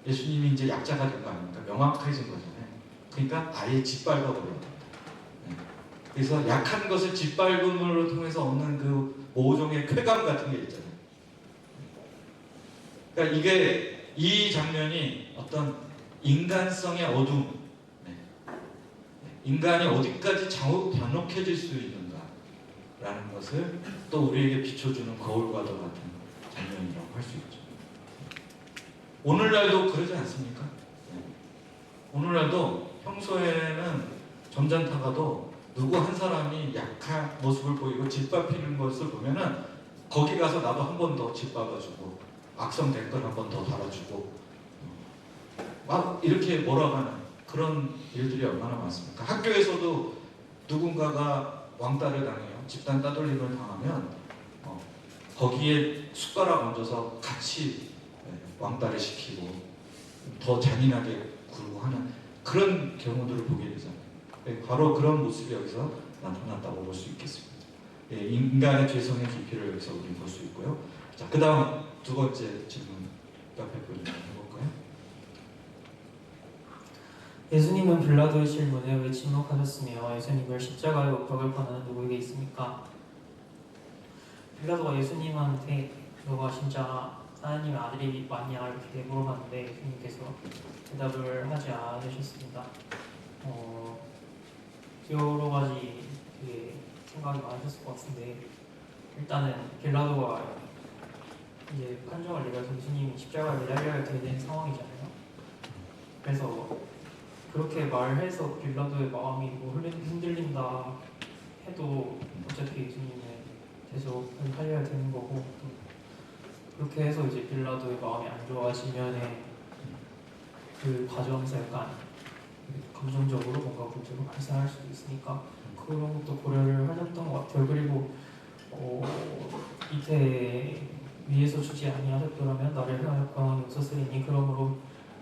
예수님이 이제 약자가 된 거 아닙니까? 명확해진 거잖아요. 그러니까 아예 짓밟아 버려요. 그래서 약한 것을 짓밟음으로 통해서 얻는 그 모종의 쾌감 같은 게 있잖아요. 그러니까 이게 이 장면이 어떤 인간성의 어둠, 인간이 어디까지 잔혹해질 수 있는가라는 것을 또 우리에게 비춰주는 거울과도 같은 장면이라고 할 수 있죠. 오늘날도 그러지 않습니까? 오늘날도 평소에는 점잖다가도 누구 한 사람이 약한 모습을 보이고 짓밟히는 것을 보면은 거기 가서 나도 한 번 더 짓밟아주고 악성 댓글 한 번 더 달아주고 막 이렇게 몰아가는 그런 일들이 얼마나 많습니까? 학교에서도 누군가가 왕따를 당해요. 집단 따돌림을 당하면 거기에 숟가락 얹어서 같이 왕따를 시키고 더 잔인하게 굴고 하는 그런 경우들을 보게 되잖아요. 바로 그런 모습이 여기서 나타났다고 볼 수 있겠습니다. 인간의 죄성의 깊이를 여기서 우리 볼 수 있고요. 자, 그 다음 두 번째 질문 옆에 분이 해볼까요? 예수님은 빌라도의 질문에 왜 침묵하셨으며 예수님을 십자가에 못 박을 권한은 누구에게 있습니까? 빌라도가 예수님한테 너가 진짜 하나님의 아들이 맞냐 이렇게 물어봤는데 예수님께서 대답을 하지 않으셨습니다. 여러 가지 되게 생각이 많으셨을 것 같은데 일단은 빌라도가 이제 판정을 내려서 예수님이 십자가에 매달려야 되는 상황이잖아요. 그래서 그렇게 말해서 빌라도의 마음이 뭐 흔들린다 해도 어차피 예수님은 계속 살려야 되는 거고 그렇게 해서 이제 빌라도의 마음이 안 좋아지면은 그 과정에서 약간 감정적으로 뭔가 문제가 발생할 수도 있으니까 그런 것도 고려를 하셨던 것 같아요. 그리고 이때 위에서 주지 아니하셨더라면 나를 향할 권한이 없었으리니 그러므로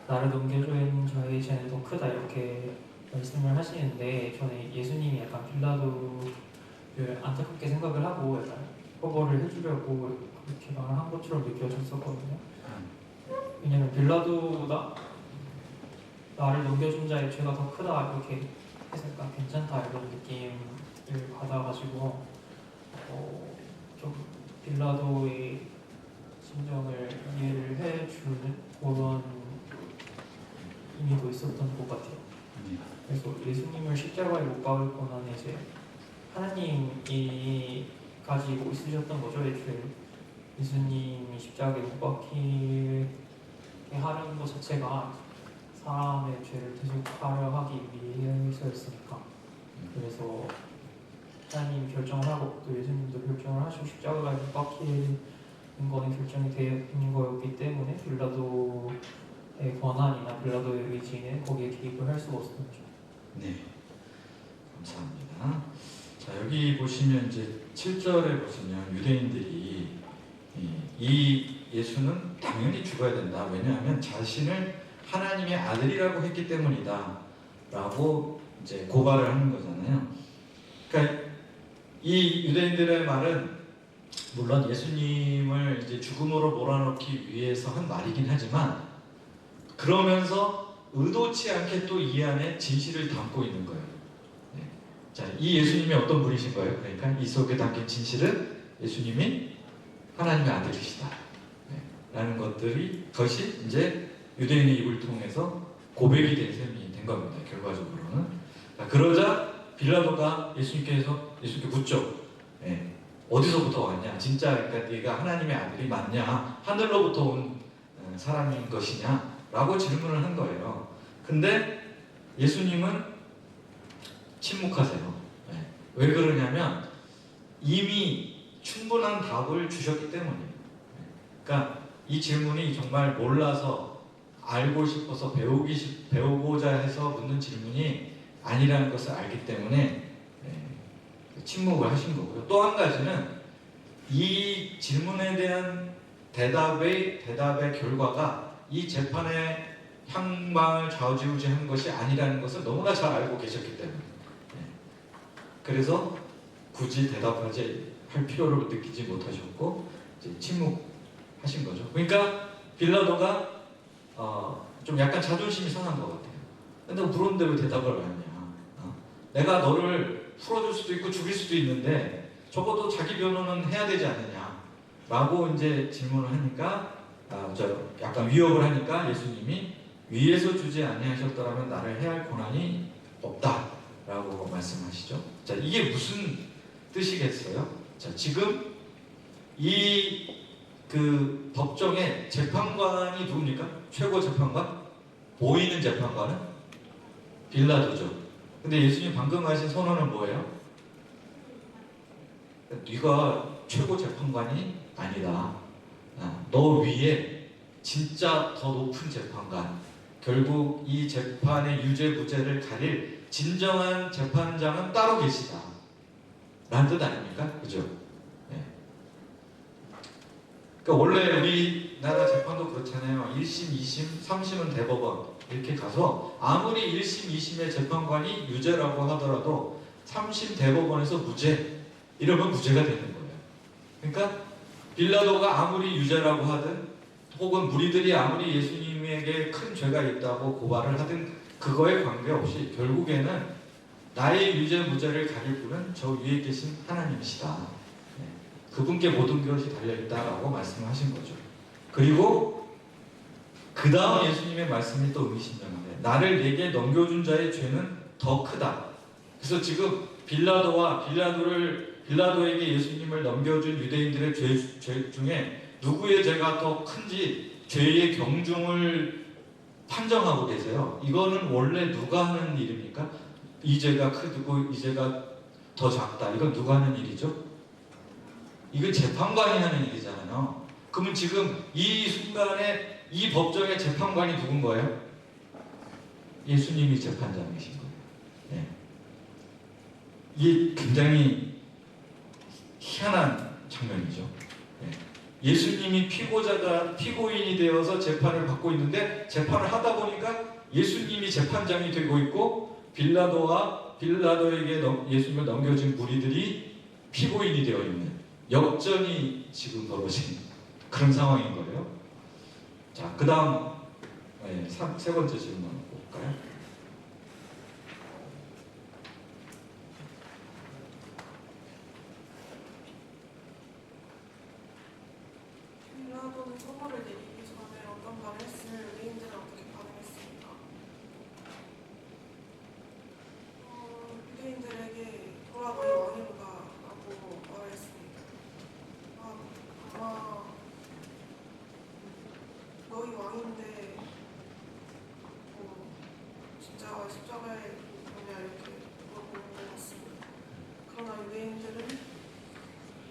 나를 넘겨줘야 하는 자의 죄는 더 크다 이렇게 말씀을 하시는데 저는 예수님이 약간 빌라도를 안타깝게 생각을 하고 약간 허벌을 해주려고 그렇게 말을 한 것처럼 느껴졌었거든요. 왜냐면 빌라도가 나를 넘겨준 자의 죄가 더 크다 이렇게 해서 약간 괜찮다 이런 느낌을 받아가지고 좀 빌라도의 심정을 이해를 해주는 그런 의미도 있었던 것 같아요. 그래서 예수님을 십자가에 못 박을 권한은 이제 하나님이 가지고 있으셨던 거죠. 애초에 예수님이 십자가에 못 박히게 하는 것 자체가 사람의 죄를 대속하려 하기 위해서였으니까. 그래서 하나님이 결정을 하고 또 예수님도 결정을 하시고 십자가에 못 박히는 거는 결정이 되어 있는 거였기 때문에 빌라도의 권한이나 빌라도의 의지는 거기에 개입을 할 수가 없었던 거죠. 네, 감사합니다. 자, 여기 보시면 이제 7절에 보시면 유대인들이 이 예수는 당연히 죽어야 된다. 왜냐하면 자신을 하나님의 아들이라고 했기 때문이다. 라고 이제 고발을 하는 거잖아요. 그러니까 이 유대인들의 말은 물론 예수님을 이제 죽음으로 몰아넣기 위해서 한 말이긴 하지만 그러면서 의도치 않게 또 이 안에 진실을 담고 있는 거예요. 네. 자, 이 예수님이 어떤 분이신 거예요? 그러니까 이 속에 담긴 진실은 예수님이 하나님의 아들이시다. 네. 라는 것이 이제 유대인의 입을 통해서 고백이 된 셈이 된 겁니다. 결과적으로는. 자, 그러자 빌라도가 예수님께 묻죠. 네. 어디서부터 왔냐? 진짜 그러니까 네가 하나님의 아들이 맞냐? 하늘로부터 온 사람인 것이냐? 라고 질문을 한 거예요. 근데 예수님은 침묵하세요. 네. 왜 그러냐면 이미 충분한 답을 주셨기 때문이에요. 그러니까 이 질문이 정말 몰라서 알고 싶어서 배우고자 해서 묻는 질문이 아니라는 것을 알기 때문에 침묵을 하신 거고요. 또 한 가지는 이 질문에 대한 대답의 결과가 이 재판의 향방을 좌우지우지한 것이 아니라는 것을 너무나 잘 알고 계셨기 때문에 그래서 굳이 대답하지 할 필요를 느끼지 못하셨고 이제 침묵하신 거죠. 그러니까 빌라도가 좀 약간 자존심이 상한 것 같아요. 근데 물었는데 왜 대답을 안 하냐? 내가 너를 풀어줄 수도 있고 죽일 수도 있는데 적어도 자기 변호는 해야 되지 않느냐? 라고 이제 질문을 하니까 약간 위협을 하니까 예수님이 위에서 주지 아니하셨더라면 나를 해할 권한이 없다라고 말씀하시죠. 자, 이게 무슨 뜻이겠어요? 자, 지금 이 그 법정의 재판관이 누굽니까? 최고 재판관? 보이는 재판관은 빌라도죠. 근데 예수님 방금 하신 선언은 뭐예요? 네가 최고 재판관이 아니다. 너 위에 진짜 더 높은 재판관, 결국 이 재판의 유죄 무죄를 가릴 진정한 재판장은 따로 계시다 라는 뜻 아닙니까? 그죠? 그러니까 원래 우리나라 재판도 그렇잖아요. 1심, 2심, 3심은 대법원 이렇게 가서 아무리 1심, 2심의 재판관이 유죄라고 하더라도 3심 대법원에서 무죄 이러면 무죄가 되는 거예요. 그러니까 빌라도가 아무리 유죄라고 하든 혹은 무리들이 아무리 예수님에게 큰 죄가 있다고 고발을 하든 그거에 관계없이 결국에는 나의 유죄 무죄를 가릴 분은 저 위에 계신 하나님이시다. 그분께 모든 것이 달려있다라고 말씀하신 거죠. 그리고 그 다음 예수님의 말씀이 또 의미심장한데 나를 내게 넘겨준 자의 죄는 더 크다. 그래서 지금 빌라도에게 예수님을 넘겨준 유대인들의 죄 중에 누구의 죄가 더 큰지 죄의 경중을 판정하고 계세요. 이거는 원래 누가 하는 일입니까? 이 죄가 크고 이 죄가 더 작다. 이건 누가 하는 일이죠? 이건 재판관이 하는 일이잖아요. 그러면 지금 이 순간에 이 법정의 재판관이 누군 거예요? 예수님이 재판장이신 거예요. 네. 이게 굉장히 희한한 장면이죠. 네. 예수님이 피고인이 되어서 재판을 받고 있는데 재판을 하다 보니까 예수님이 재판장이 되고 있고 빌라도에게 예수님을 넘겨준 무리들이 피고인이 되어 있는 역전이 지금 벌어진 그런 상황인 거예요. 자, 그 다음 세 번째 질문 볼까요? 빌라도는 처벌을 내리기 전에 어떤 말을 했으면 유대인들은 어떻게 반응했습니까? 유대인들에게 돌아가니 왕이로다 라고 말을 했습니다. 아마 너희 왕인데 진짜 십자가에 뭐냐 이렇게 물어보는 것 같습니다. 그러나 유대인들은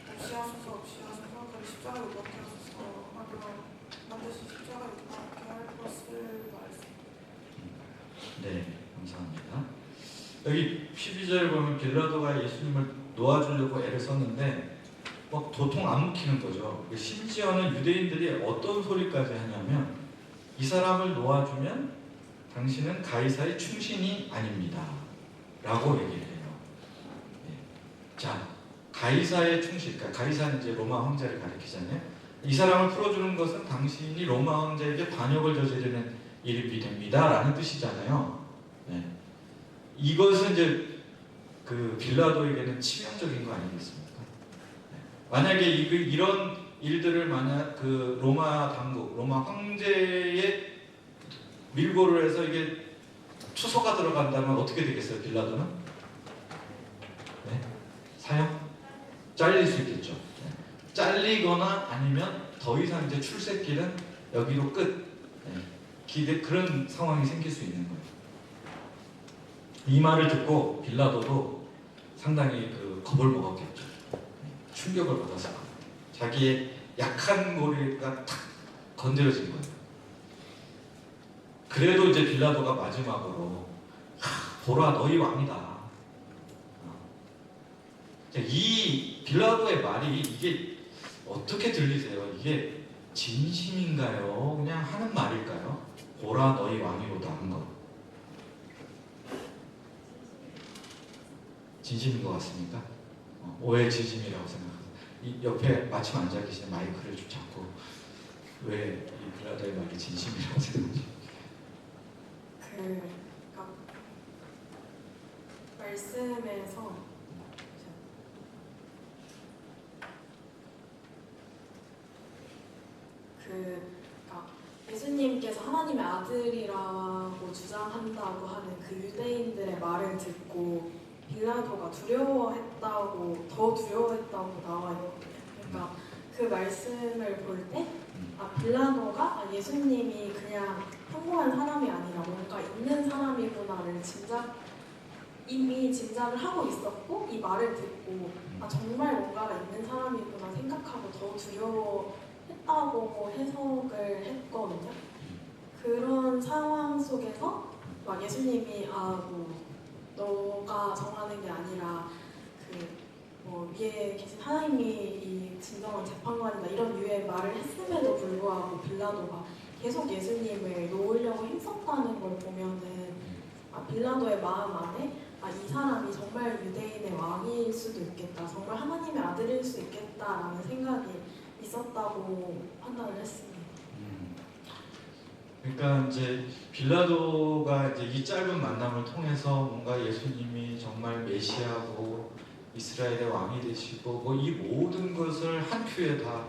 없이 하소서 그래 십자가에 못 박게 하소서 하면 반드시 십자가에 못 박게 할 것을 말했습니다. 네, 감사합니다. 여기 12절 보면 빌라도가 예수님을 놓아주려고 애를 썼는데 막 도통 안 먹히는 거죠. 심지어는 유대인들이 어떤 소리까지 하냐면 이 사람을 놓아주면 당신은 가이사의 충신이 아닙니다 라고 얘기를 해요. 네. 자, 가이사의 충신, 그러니까 가이사는 이제 로마 황제를 가리키잖아요. 이 사람을 풀어주는 것은 당신이 로마 황제에게 반역을 저지르는 일이 됩니다 라는 뜻이잖아요. 네. 이것은 이제 그 빌라도에게는 치명적인 거 아니겠습니까? 만약에 이런 일들을 만약 그 로마 당국, 로마 황제의 밀고를 해서 이게 추서가 들어간다면 어떻게 되겠어요, 빌라도는? 네? 사형? 잘릴 수 있겠죠. 네. 잘리거나 아니면 더 이상 이제 출세길은 여기로 끝. 네. 그런 상황이 생길 수 있는 거예요. 이 말을 듣고 빌라도도 상당히 겁을 먹었겠죠. 충격을 받아서 자기의 약한 고리가 탁 건드려진 거예요. 그래도 이제 빌라도가 마지막으로 보라 너희 왕이다. 이 빌라도의 말이 이게 어떻게 들리세요? 이게 진심인가요? 그냥 하는 말일까요? 보라 너희 왕이로다 한 것. 진심인 것 같습니까? 왜 진심이라고 생각하세요? 이 옆에 마침 앉아 계신 마이크를 좀 잡고 왜 이 빌라도의 말이 진심이라고 생각하세요? 그러니까 말씀에서 그러니까 예수님께서 하나님의 아들이라고 주장한다고 하는 그 유대인들의 말을 듣고 빌라도가 두려워했다고 더 두려워했다고 나와 있거든요. 그러니까 그 말씀을 볼 때 빌라도가 예수님이 그냥 평범한 사람이 아니라 뭔가 있는 사람이구나를 이미 짐작을 하고 있었고 이 말을 듣고 정말 뭔가가 있는 사람이구나 생각하고 더 두려워했다고 해석을 했거든요. 그런 상황 속에서 막 예수님이 뭐 너가 정하는 게 아니라 위에 계신 하나님이 이 진정한 재판관이다 이런 류의 말을 했음에도 불구하고 빌라도가 계속 예수님을 놓으려고 힘썼다는 걸 보면은 빌라도의 마음 안에 이 사람이 정말 유대인의 왕일 수도 있겠다, 정말 하나님의 아들일 수 있겠다라는 생각이 있었다고 판단을 했습니다. 그러니까 이제 빌라도가 이제 이 짧은 만남을 통해서 뭔가 예수님이 정말 메시아고 이스라엘의 왕이 되시고 뭐 이 모든 것을 한 큐에 다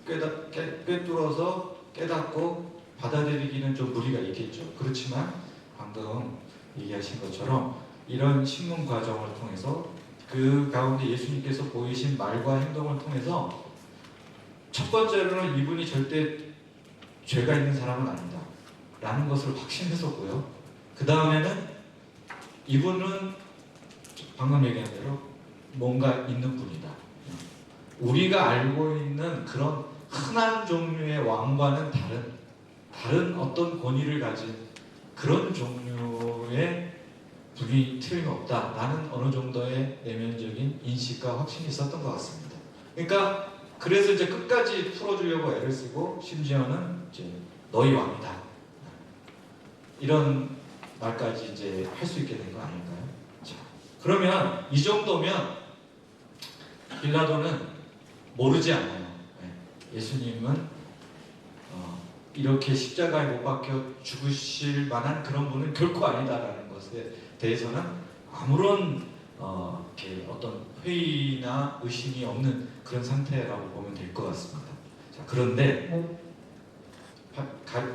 꿰뚫어서 깨닫고 받아들이기는 좀 무리가 있겠죠. 그렇지만 방금 얘기하신 것처럼 이런 신문 과정을 통해서 그 가운데 예수님께서 보이신 말과 행동을 통해서 첫 번째로는 이분이 절대 죄가 있는 사람은 아니다 라는 것을 확신했었고요. 그 다음에는 이분은 방금 얘기한 대로 뭔가 있는 분이다. 우리가 알고 있는 그런 흔한 종류의 왕과는 다른 어떤 권위를 가진 그런 종류의 분이 틀림없다라는 어느 정도의 내면적인 인식과 확신이 있었던 것 같습니다. 그러니까 그래서 이제 끝까지 풀어주려고 애를 쓰고 심지어는 이제 너희 왕이다 이런 말까지 이제 할 수 있게 된 거 아닌가요? 자, 그러면 이 정도면 빌라도는 모르지 않아요. 예수님은 이렇게 십자가에 못 박혀 죽으실 만한 그런 분은 결코 아니다라는 것에 대해서는 아무런 어떤 회의나 의심이 없는 그런 상태라고 보면 될 것 같습니다. 자, 그런데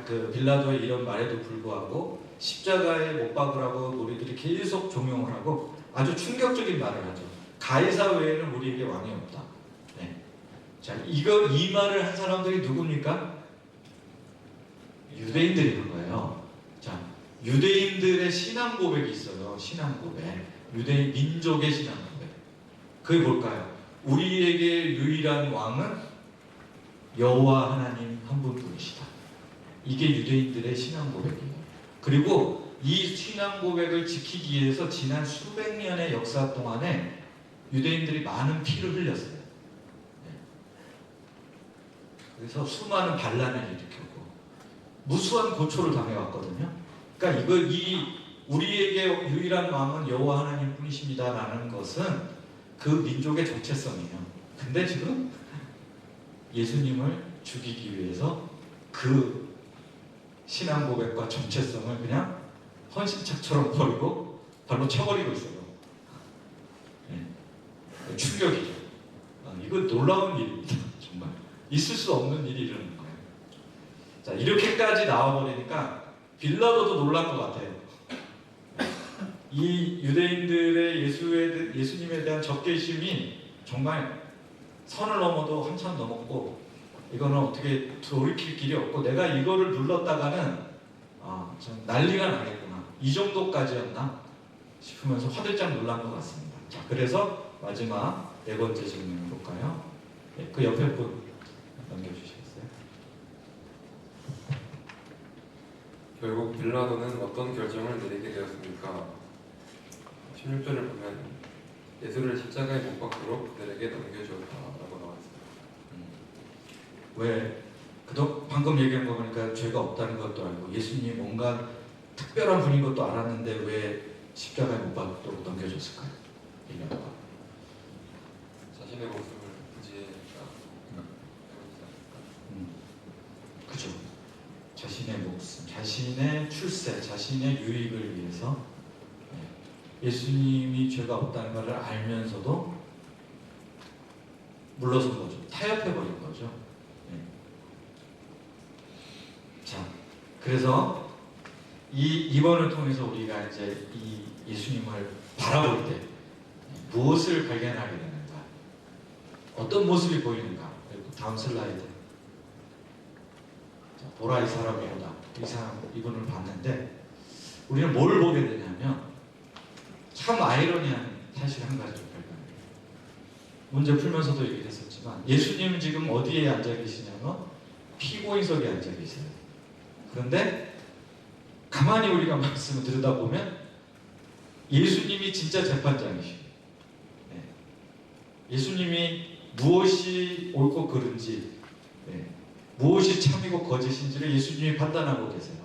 그 빌라도의 이런 말에도 불구하고 십자가에 못 박으라고 우리들이 계속 종용을 하고 아주 충격적인 말을 하죠. 가이사 외에는 우리에게 왕이 없다. 네. 자, 이 말을 한 사람들이 누굽니까? 유대인들인 거예요. 자, 유대인들의 신앙 고백이 있어요. 신앙 고백. 유대인 민족의 신앙 고백. 그게 뭘까요? 우리에게 유일한 왕은 여호와 하나님 한 분뿐이시다. 이게 유대인들의 신앙 고백이에요. 그리고 이 신앙 고백을 지키기 위해서 지난 수백 년의 역사 동안에 유대인들이 많은 피를 흘렸어요. 그래서 수많은 반란을 일으켰고 무수한 고초를 당해왔거든요. 그러니까 우리에게 유일한 왕은 여호와 하나님 뿐이십니다라는 것은 그 민족의 정체성이에요. 근데 지금 예수님을 죽이기 위해서 그 신앙 고백과 정체성을 그냥 헌신짝처럼 버리고 발로 쳐버리고 있어요. 네. 충격이죠. 이건 놀라운 일입니다. 정말 있을 수 없는 일이 일어나는 거예요. 자, 이렇게까지 나와버리니까 빌라도도 놀란 것 같아요. 이 유대인들의 예수님에 대한 적개심이 정말 선을 넘어도 한참 넘었고 이거는 어떻게 돌이킬 길이 없고 내가 이거를 눌렀다가는 좀 난리가 나겠구나 이 정도까지였나 싶으면서 화들짝 놀란 것 같습니다. 자, 그래서 마지막 네 번째 질문 볼까요? 네, 그 옆에 분 넘겨주시겠어요? 결국 빌라도는 어떤 결정을 내리게 되었습니까? 16절을 보면 예수를 십자가에 못 박도록 그들에게 넘겨주었다라고 나와 있습니다. 왜 방금 얘기한 거 보니까 죄가 없다는 것도 알고 예수님이 뭔가 특별한 분인 것도 알았는데 왜 십자가에 못 박도록 넘겨줬을까요? 이유가 자신의 목숨을 부지했다. 그죠. 자신의 목숨, 자신의 출세, 자신의 유익을 위해서 예수님이 죄가 없다는 것을 알면서도 물러선 거죠. 타협해버린 거죠. 자, 그래서 이번을 통해서 우리가 이제 이 예수님을 바라볼 때 무엇을 발견하게 되는가? 어떤 모습이 보이는가? 그리고 다음 슬라이드. 자, 보라 이 사람이 오다. 이분을 봤는데 우리는 뭘 보게 되냐면 참 아이러니한 사실 한 가지 발견해요. 문제 풀면서도 얘기했었지만 예수님은 지금 어디에 앉아 계시냐면 피고인석에 앉아 계세요. 그런데 가만히 우리가 말씀을 들여다보면 예수님이 진짜 재판장이시고 예수님이 무엇이 옳고 그른지 무엇이 참이고 거짓인지를 예수님이 판단하고 계세요.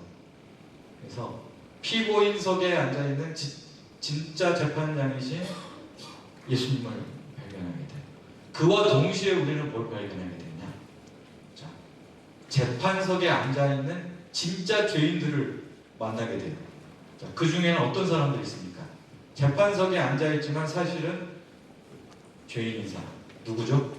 그래서 피고인석에 앉아있는 진짜 재판장이신 예수님을 발견하게 돼요. 그와 동시에 우리는 뭘 발견하게 되냐? 자, 재판석에 앉아있는 진짜 죄인들을 만나게 돼요. 자, 그 중에는 어떤 사람들이 있습니까? 재판석에 앉아있지만 사실은 죄인인 사람. 누구죠?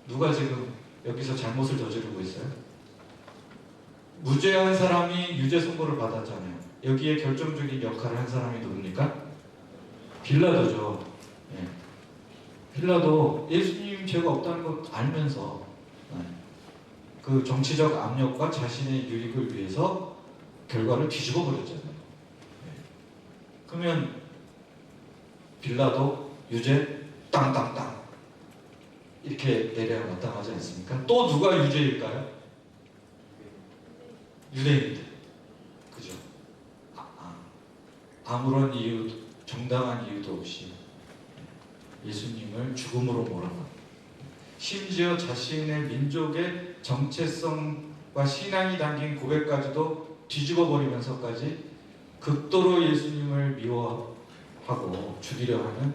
누가 지금 여기서 잘못을 저지르고 있어요? 무죄한 사람이 유죄 선고를 받았잖아요. 여기에 결정적인 역할을 한 사람이 누굽니까? 빌라도죠. 빌라도 예수님 죄가 없다는 걸 알면서 그 정치적 압력과 자신의 유익을 위해서 결과를 뒤집어 버렸잖아요. 그러면 빌라도 유죄 땅땅땅 이렇게 내려야 마땅하지 않습니까? 또 누가 유죄일까요? 유대인들. 그죠? 아무런 이유, 정당한 이유도 없이 예수님을 죽음으로 몰아넣고 심지어 자신의 민족의 정체성과 신앙이 담긴 고백까지도 뒤집어 버리면서까지 극도로 예수님을 미워하고 죽이려 하는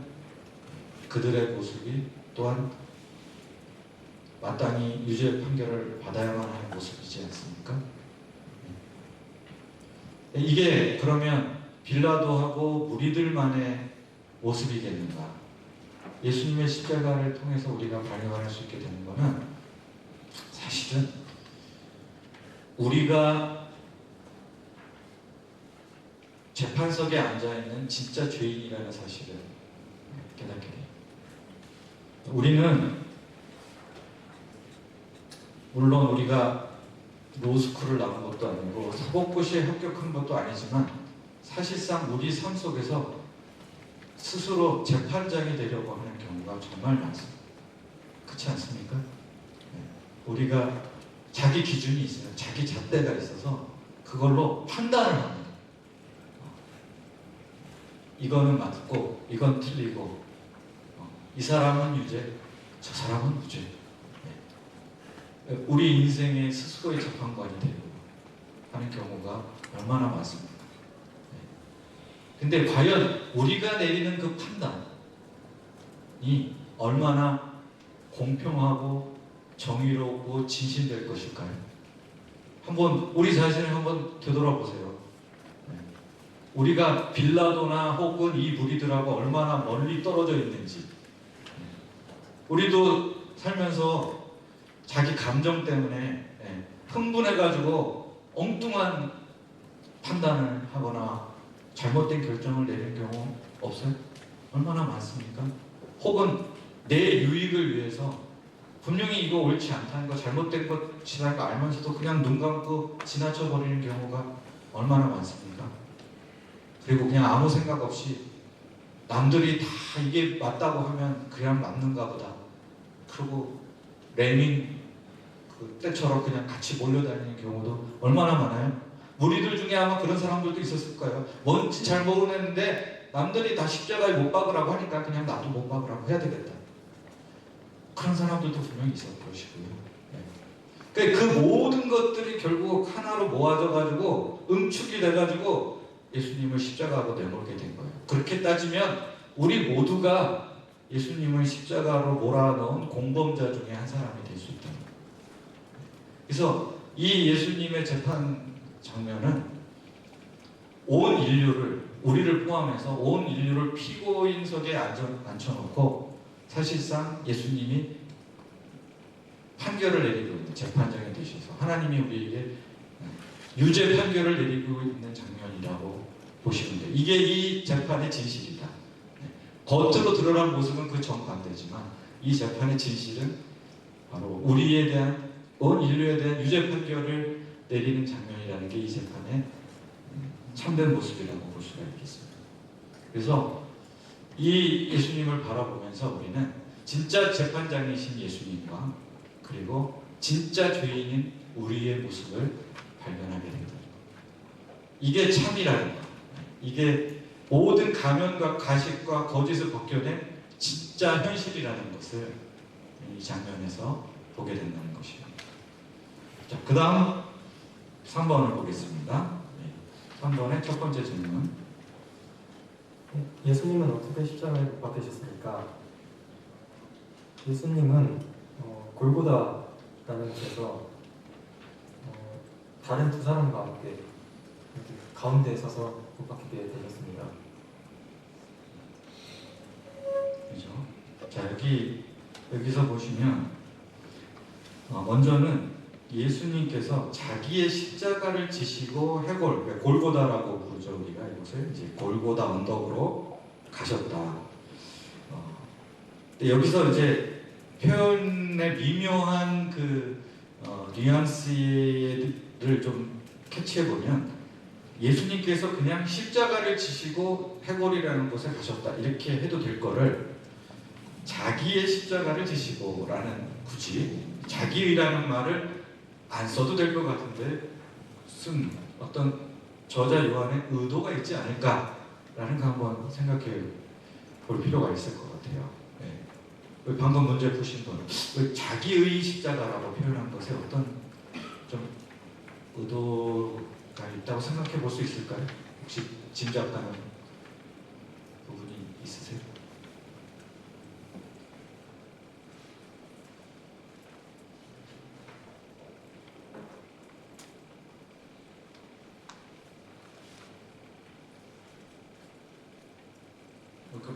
그들의 모습이 또한 마땅히 유죄 판결을 받아야만 하는 모습이지 않습니까? 이게 그러면 빌라도하고 무리들만의 모습이겠는가? 예수님의 십자가를 통해서 우리가 발견할 수 있게 되는 것은 사실은 우리가 재판석에 앉아있는 진짜 죄인이라는 사실을 깨닫게 돼요. 우리는 물론 우리가 로스쿨을 나온 것도 아니고 사법고시에 합격한 것도 아니지만 사실상 우리 삶 속에서 스스로 재판장이 되려고 하는 경우가 정말 많습니다. 그렇지 않습니까? 우리가 자기 기준이 있어요. 자기 잣대가 있어서 그걸로 판단을 합니다. 이거는 맞고 이건 틀리고 이 사람은 유죄, 저 사람은 무죄. 우리 인생의 스스로의 재판관이 되려고 하는 경우가 얼마나 많습니까? 근데 과연 우리가 내리는 그 판단이 얼마나 공평하고 정의롭고 진실될 것일까요? 한번 우리 자신을 한번 되돌아보세요. 우리가 빌라도나 혹은 이 무리들하고 얼마나 멀리 떨어져 있는지. 우리도 살면서 자기 감정 때문에 흥분해가지고 엉뚱한 판단을 하거나 잘못된 결정을 내린 경우 없어요? 얼마나 많습니까? 혹은 내 유익을 위해서 분명히 이거 옳지 않다는 거, 잘못된 것이라는 거 알면서도 그냥 눈 감고 지나쳐 버리는 경우가 얼마나 많습니까? 그리고 그냥 아무 생각 없이 남들이 다 이게 맞다고 하면 그냥 맞는가 보다. 그러고 레민 그 때처럼 그냥 같이 몰려다니는 경우도 얼마나 많아요? 무리들 중에 아마 그런 사람들도 있었을 거예요. 뭔지 잘 모르겠는데 남들이 다 십자가에 못 박으라고 하니까 그냥 나도 못 박으라고 해야 되겠다. 그런 사람들도 분명히 있었을 것이고요. 네. 그러니까 그 모든 것들이 결국 하나로 모아져 가지고 응축이 돼 가지고 예수님을 십자가로 내몰게 된 거예요. 그렇게 따지면 우리 모두가 예수님을 십자가로 몰아넣은 공범자 중에 한 사람이 될 수 있다. 그래서 이 예수님의 재판 장면은 온 인류를, 우리를 포함해서 온 인류를 피고인석에 앉혀놓고 사실상 예수님이 판결을 내리고 있는 재판장이 되셔서 하나님이 우리에게 유죄 판결을 내리고 있는 장면이라고 보시면 돼요. 이게 이 재판의 진실이다. 겉으로 드러난 모습은 그 정반대지만 이 재판의 진실은 바로 우리에 대한 온 인류에 대한 유죄 판결을 내리는 장면이라는 게 이 재판의 참된 모습이라고 볼 수가 있겠습니다. 그래서 이 예수님을 바라보면서 우리는 진짜 재판장이신 예수님과 그리고 진짜 죄인인 우리의 모습을 발견하게 된다. 이게 참이라는 것. 이게 모든 가면과 가식과 거짓을 벗겨낸 진짜 현실이라는 것을 이 장면에서 보게 된다는 것입니다. 자, 그 다음 3번을 보겠습니다. 3번의 첫 번째 질문. 예수님은 어떻게 십자가에 못 박히셨습니까? 예수님은 골고다라는 곳에서 다른 두 사람과 함께 이렇게 가운데에 서서 못 박히게 되셨습니다. 그죠? 자, 여기서 보시면 먼저는 예수님께서 자기의 십자가를 지시고 해골, 골고다라고 부르죠. 우리가 이곳을 이제 골고다 언덕으로 가셨다. 근데 여기서 이제 표현의 미묘한 그 뉘앙스를 좀 캐치해 보면 예수님께서 그냥 십자가를 지시고 해골이라는 곳에 가셨다 이렇게 해도 될 거를 자기의 십자가를 지시고라는 굳이 자기의라는 말을 안 써도 될 것 같은데 쓴 어떤 저자 요한의 의도가 있지 않을까라는 거 한번 생각해 볼 필요가 있을 것 같아요. 네. 방금 문제 푸신 분 자기의 십자가라고 표현한 것에 어떤 좀 의도가 있다고 생각해 볼 수 있을까요? 혹시 짐작하는 부분이 있으세요?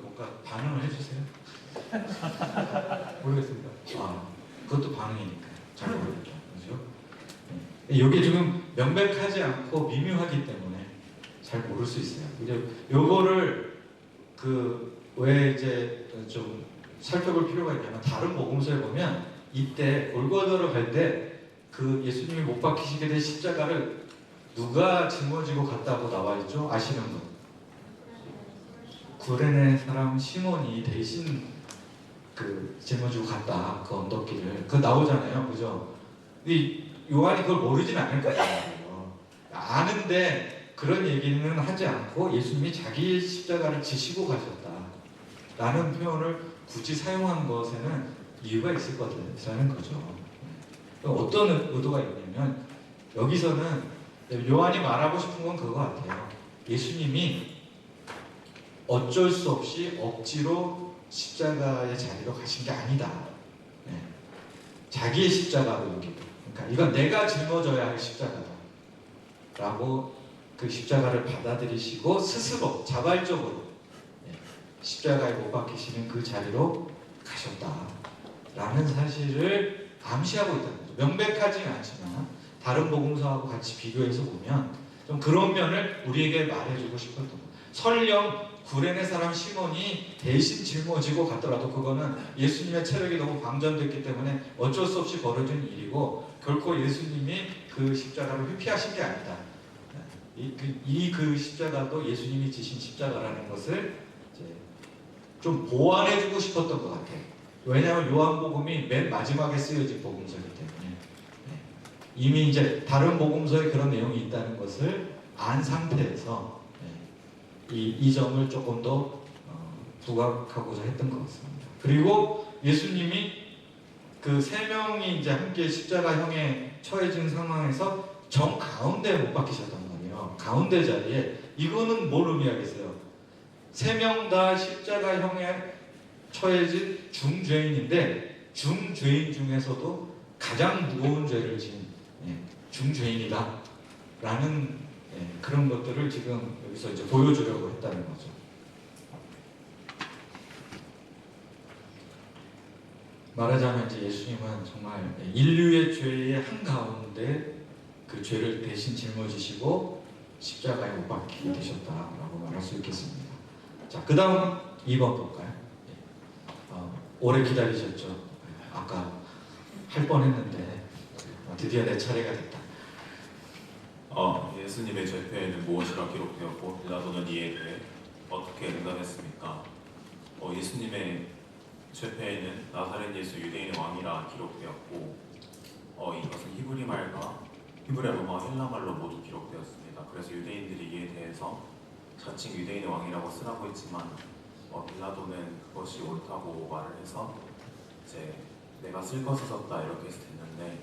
뭔가 반응을 해주세요. 모르겠습니다. 그것도 반응이니까 잘 모르겠죠, 그렇죠? 네. 이게 지금 명백하지 않고 미묘하기 때문에 잘 모를 수 있어요. 이제 요거를 왜 이제 좀 살펴볼 필요가 있냐면 다른 복음서에 보면 이때 골고다로 갈 때 그 예수님이 못 박히시게 된 십자가를 누가 짊어지고 갔다고 나와 있죠? 아시는 분? 구레네 사람 시몬이 대신 짊어지고 갔다 그 언덕길을 나오잖아요, 그죠? 이 요한이 그걸 모르진 않을 거예요. 아는데 그런 얘기는 하지 않고 예수님이 자기의 십자가를 지시고 가셨다라는 표현을 굳이 사용한 것에는 이유가 있을 거라는 거죠. 어떤 의도가 있냐면 여기서는 요한이 말하고 싶은 건 그거 같아요. 예수님이 어쩔 수 없이 억지로 십자가의 자리로 가신 게 아니다. 네. 자기의 십자가로 여기고, 그러니까 이건 내가 짊어져야 할 십자가다. 라고 그 십자가를 받아들이시고 스스로 자발적으로 십자가에 못 박히시는 그 자리로 가셨다. 라는 사실을 암시하고 있다는 거죠. 명백하지는 않지만 다른 복음서하고 같이 비교해서 보면 좀 그런 면을 우리에게 말해주고 싶었던 거예요. 설령 구레네 사람 시몬이 대신 짊어지고 갔더라도 그거는 예수님의 체력이 너무 방전됐기 때문에 어쩔 수 없이 벌어진 일이고 결코 예수님이 그 십자가를 회피하신 게 아니다. 그 십자가도 예수님이 지신 십자가라는 것을 이제 좀 보완해주고 싶었던 것 같아요. 왜냐하면 요한복음이 맨 마지막에 쓰여진 복음서이기 때문에 네. 이미 이제 다른 복음서에 그런 내용이 있다는 것을 안 상태에서 네. 이 점을 조금 더 부각하고자 했던 것 같습니다. 그리고 예수님이 그 세 명이 이제 함께 십자가형에 처해진 상황에서 정 가운데 못 박히셨단 말이에요. 가운데 자리에 이거는 뭘 의미하겠어요? 세 명 다 십자가형에 처해진 중죄인인데 중죄인 중에서도 가장 무거운 죄를 지은 중죄인이다 라는 그런 것들을 지금 여기서 이제 보여주려고 했다는 거죠. 말하자면 이제 예수님은 정말 인류의 죄의 한가운데 그 죄를 대신 짊어지시고 십자가에 못 박히게 되셨다라고 말할 수 있겠습니다. 자, 그 다음 2번 볼까요? 오래 기다리셨죠? 아까 할 뻔했는데 드디어 내 차례가 됐다. 예수님의 죄패에는 무엇이라 기록되었고 빌라도는 이에 대해 어떻게 응답했습니까? 예수님의 죄패에는 나사렛 예수 유대인의 왕이라 기록되었고 이것은 히브리어와 헬라말로 모두 기록되었습니다. 그래서 유대인들이 이에 대해서 자칭 유대인의 왕이라고 쓰라고 했지만 빌라도는 그것이 옳다고 말을 해서 이제 내가 쓸 것을 썼다 이렇게 해서 됐는데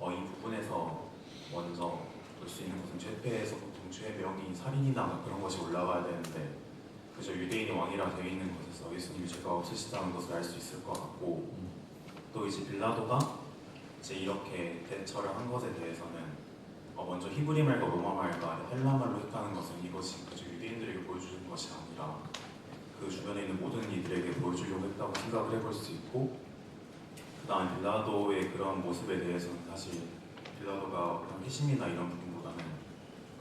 이 부분에서 먼저 볼 수 있는 것은 죄패에서 보통 죄명이 살인이나 그런 것이 올라가야 되는데 그저 유대인의 왕이라 되어 있는 것에서 예수님이 죄가 없으시다는 것을 알 수 있을 것 같고 또 이제 빌라도가 이제 이렇게 대처를 한 것에 대해서는 먼저 히브리 말과 로마 말과 헬라 말로 했다는 것은 이것이 그저 유대인들에게 보여주는 것이 아니라 그 주변에 있는 모든 이들에게 보여주려고 했다고 생각을 해볼 수 있고 그 다음에 빌라도의 그런 모습에 대해서는 사실 빌라도가 그런 회심이나 이런 부분보다는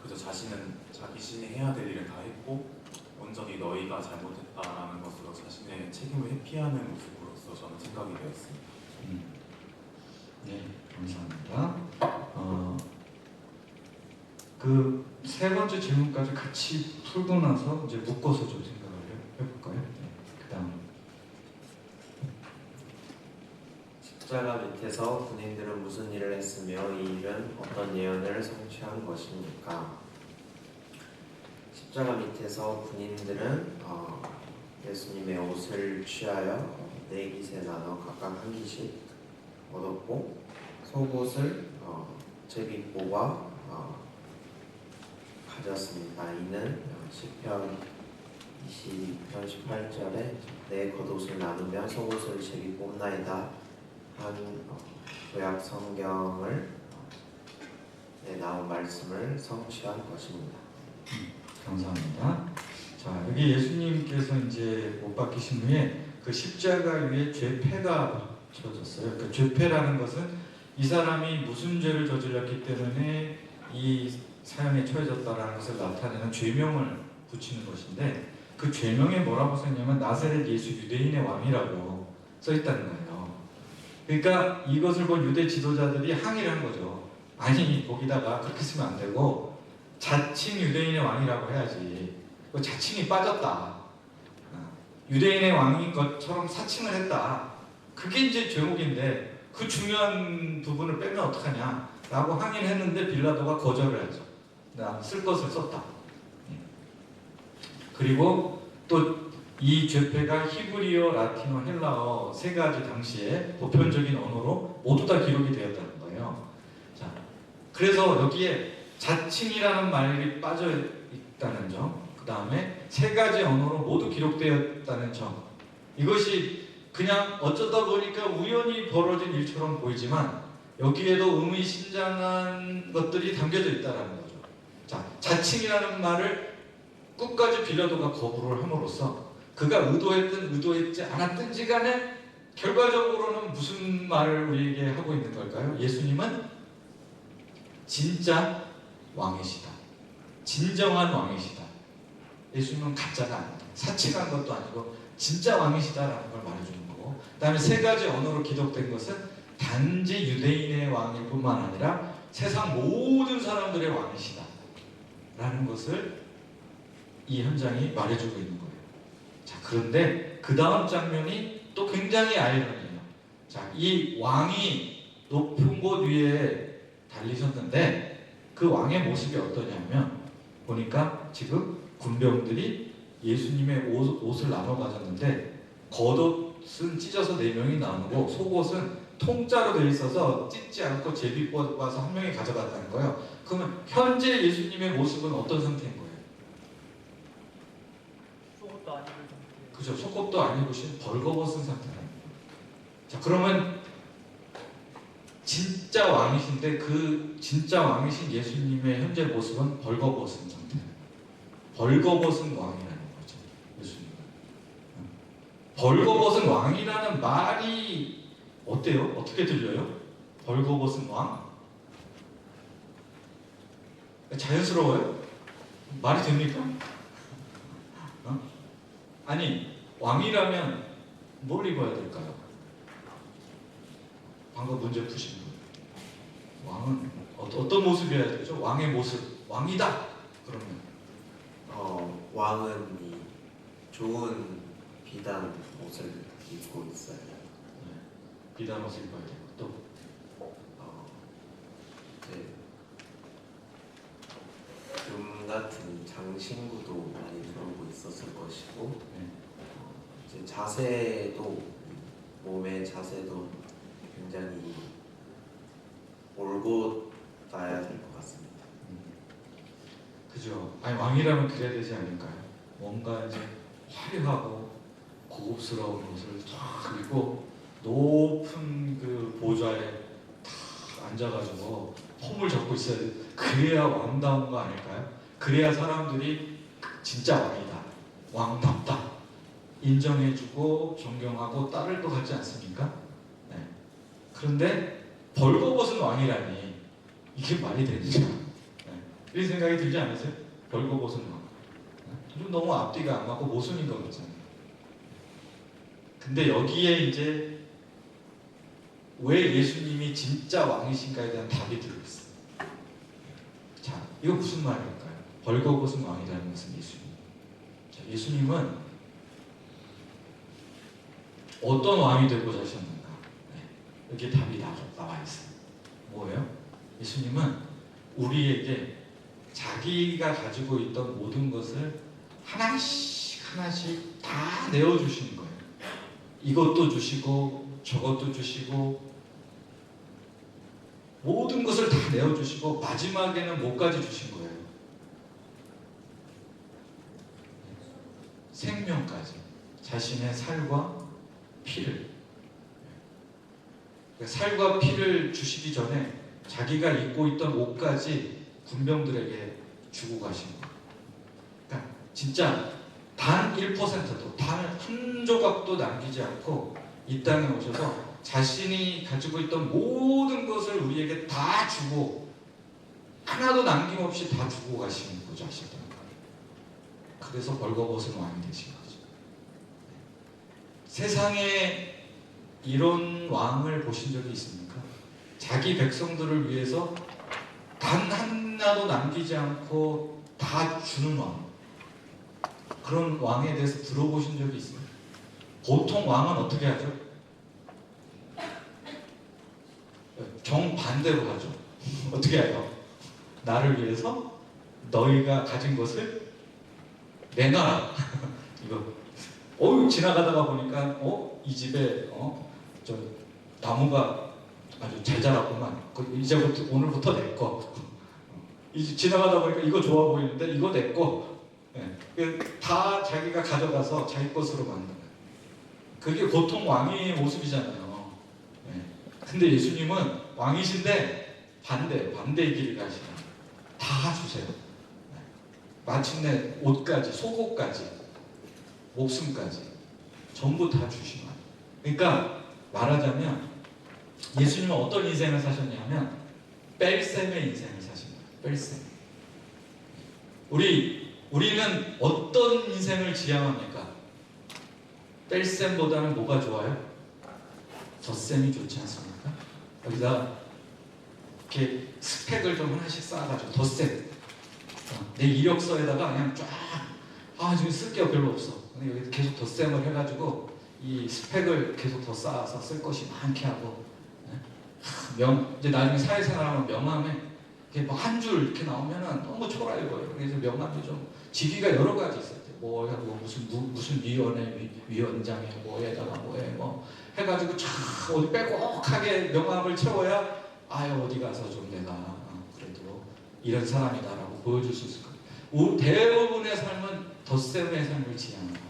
그저 자신은 자기 신이 해야 될 일을 다 했고 온전히 너희가 잘못했다라는 것으로 자신의 책임을 회피하는 모습으로서 저는 생각이 되었습니다. 네, 감사합니다. 그 세 번째 질문까지 같이 풀고 나서 이제 묶어서 좀 생각을 해볼까요? 네, 그다음 십자가 밑에서 군인들은 무슨 일을 했으며 이 일은 어떤 예언을 성취한 것입니까? 십자가 밑에서 군인들은 예수님의 옷을 취하여 4깃에 나눠 각각 한 깃씩 얻었고 속옷을 제비뽑아 가졌습니다. 이는 시편 22편 18절에 내 겉옷을 나누며 속옷을 제비뽑나이다 한 구약 성경을 나온 말씀을 성취한 것입니다. 감사합니다. 자, 여기 예수님께서 이제 못 박히신 후에 그 십자가 위에 죄패가 쳐졌어요. 그 죄패라는 것은 이 사람이 무슨 죄를 저질렀기 때문에 이 사형에 처해졌다라는 것을 나타내는 죄명을 붙이는 것인데 그 죄명에 뭐라고 썼냐면 나사렛 예수 유대인의 왕이라고 써있다는 거예요. 그러니까 이것을 본 유대 지도자들이 항의를 한 거죠. 아니 거기다가 그렇게 쓰면 안 되고 자칭 유대인의 왕이라고 해야지. 그 자칭이 빠졌다. 유대인의 왕인 것처럼 사칭을 했다. 그게 이제 죄목인데 그 중요한 부분을 빼면 어떡하냐 라고 항의를 했는데 빌라도가 거절을 하죠. 나 쓸 것을 썼다. 그리고 또 이 죄패가 히브리어, 라틴어, 헬라어 세 가지 당시에 보편적인 언어로 모두 다 기록이 되었다는 거예요. 자, 그래서 여기에 자칭이라는 말이 빠져 있다는 점, 그 다음에 세 가지 언어로 모두 기록되었다는 점, 이것이 그냥 어쩌다 보니까 우연히 벌어진 일처럼 보이지만 여기에도 의미심장한 것들이 담겨져 있다는 거죠. 자, 자칭이라는 말을 끝까지 빌라도가 거부를 함으로써 그가 의도했든 의도했지 않았든지 간에 결과적으로는 무슨 말을 우리에게 하고 있는 걸까요? 예수님은 진짜 왕이시다. 진정한 왕이시다. 예수님은 가짜가 아니다. 사칭한 것도 아니고 진짜 왕이시다라는 걸 말해주는 거고, 그 다음에 세 가지 언어로 기록된 것은 단지 유대인의 왕일 뿐만 아니라 세상 모든 사람들의 왕이시다 라는 것을 이 현장이 말해주고 있는 거예요. 자, 그런데 그 다음 장면이 또 굉장히 아이러니해요. 자, 이 왕이 높은 곳 위에 달리셨는데 그 왕의 모습이 어떠냐면 보니까 지금 군병들이 예수님의 옷을 나눠 가졌는데 겉옷은 찢어서 4명이 나누고 속옷은 통짜로 되어 있어서 찢지 않고 제비 뽑아서 한 명이 가져갔다는 거예요. 그러면 현재 예수님의 모습은 어떤 상태인 거예요? 속옷도 안 입은 상태. 그죠? 속옷도 안 입으신 벌거벗은 상태라는 거예요. 자, 그러면 진짜 왕이신데 그 진짜 왕이신 예수님의 현재 모습은 벌거벗은 상태예요. 벌거벗은 왕이라는 거죠. 예수님. 벌거벗은 왕이라는 말이 어때요? 어떻게 들려요? 벌거벗은 왕? 자연스러워요? 말이 됩니까? 아니, 왕이라면 뭘 입어야 될까요? 방금 문제 푸신 분. 왕은 어떤 모습이어야 되죠? 왕의 모습. 왕이다! 그러면 왕은 이 좋은 비단 옷을 입고 있어요. 비단 옷을 입어야 되고 또 이제 금 같은 장신구도 많이 들어오고 있었을 것이고 이제 자세도 몸의 자세도 굉장히 올곧아야 될 것 같습니다. 그죠? 아니 왕이라면 그래야 되지 않을까요? 뭔가 이제 화려하고 고급스러운 옷을 쫙 입고 높은 그 보좌에 탁 앉아가지고 폼을 잡고 있어야 돼. 그래야 왕다운 거 아닐까요? 그래야 사람들이 진짜 왕이다, 왕답다 인정해주고 존경하고 따를 것 같지 않습니까? 네. 그런데 벌거벗은 왕이라니 이게 말이 되느냐? 네. 이런 생각이 들지 않으세요? 벌거벗은 왕. 좀 너무 앞뒤가 안 맞고 모순인 것 같잖아요. 근데 여기에 이제 왜 예수님이 진짜 왕이신가에 대한 답이 들어있어요. 자, 이거 무슨 말일까요? 벌거벗은 왕이라는 것은 예수님. 자, 예수님은 어떤 왕이 되고자 하셨는가? 네, 여기 답이 나와 있어요. 뭐예요? 예수님은 우리에게 자기가 가지고 있던 모든 것을 하나씩 하나씩 다 내어주시는 거예요. 이것도 주시고 저것도 주시고 모든 것을 다 내어주시고 마지막에는 뭐까지 주신 거예요? 생명까지. 자신의 살과 피를. 살과 피를 주시기 전에 자기가 입고 있던 옷까지 군병들에게 주고 가신 거예요. 그러니까 진짜 단 1%도, 단 한 조각도 남기지 않고 이 땅에 오셔서 자신이 가지고 있던 모든 것을 우리에게 다 주고 하나도 남김없이 다 주고 가시고자 하셨던 거예요. 그래서 벌거벗은 왕이 되신 거죠. 세상에 이런 왕을 보신 적이 있습니까? 자기 백성들을 위해서 단 하나도 남기지 않고 다 주는 왕. 그런 왕에 대해서 들어보신 적이 있어요? 보통 왕은 어떻게 하죠? 정반대로 하죠. 어떻게 해요? 나를 위해서 너희가 가진 것을 내놔라. 이거 지나가다가 보니까 이 집에 저 나무가 아주 잘 자랐구만. 이제부터 오늘부터 내 거. 이제 지나가다 보니까 이거 좋아 보이는데 이거 내 거. 네. 다 자기가 가져가서 자기 것으로 만든 거예요. 그게 보통 왕의 모습이잖아요. 네. 근데 예수님은 왕이신데 반대의 길을 가시는 다 주세요. 네. 마침내 옷까지, 속옷까지, 목숨까지 전부 다 주시는 거예요. 그러니까 말하자면 예수님은 어떤 인생을 사셨냐면 뺄셈의 인생을 사신 거예요. 뺄셈. 우리는 어떤 인생을 지향합니까? 뺄셈보다는 뭐가 좋아요? 덧셈이 좋지 않습니까? 여기다 이렇게 스펙을 좀 하나씩 쌓아가지고 덧셈. 내 이력서에다가 그냥 쫙 지금 쓸 게 별로 없어. 근데 여기 계속 덧셈을 해가지고 이 스펙을 계속 더 쌓아서 쓸 것이 많게 하고 이제 나중에 사회생활하면 명함에 이렇게 뭐 한 줄 이렇게 나오면은 너무 초라해 보여요. 그래서 명함이 좀 직위가 여러 가지 있어요. 뭐 무슨 위원회 위원장에 뭐에다가 뭐에 뭐 해가지고 쫙 어디 빼곡하게 명함을 채워야 아유 어디 가서 좀 내가 그래도 이런 사람이다라고 보여줄 수 있을 거예요. 대부분의 삶은 덧셈의 삶을 지향합니다.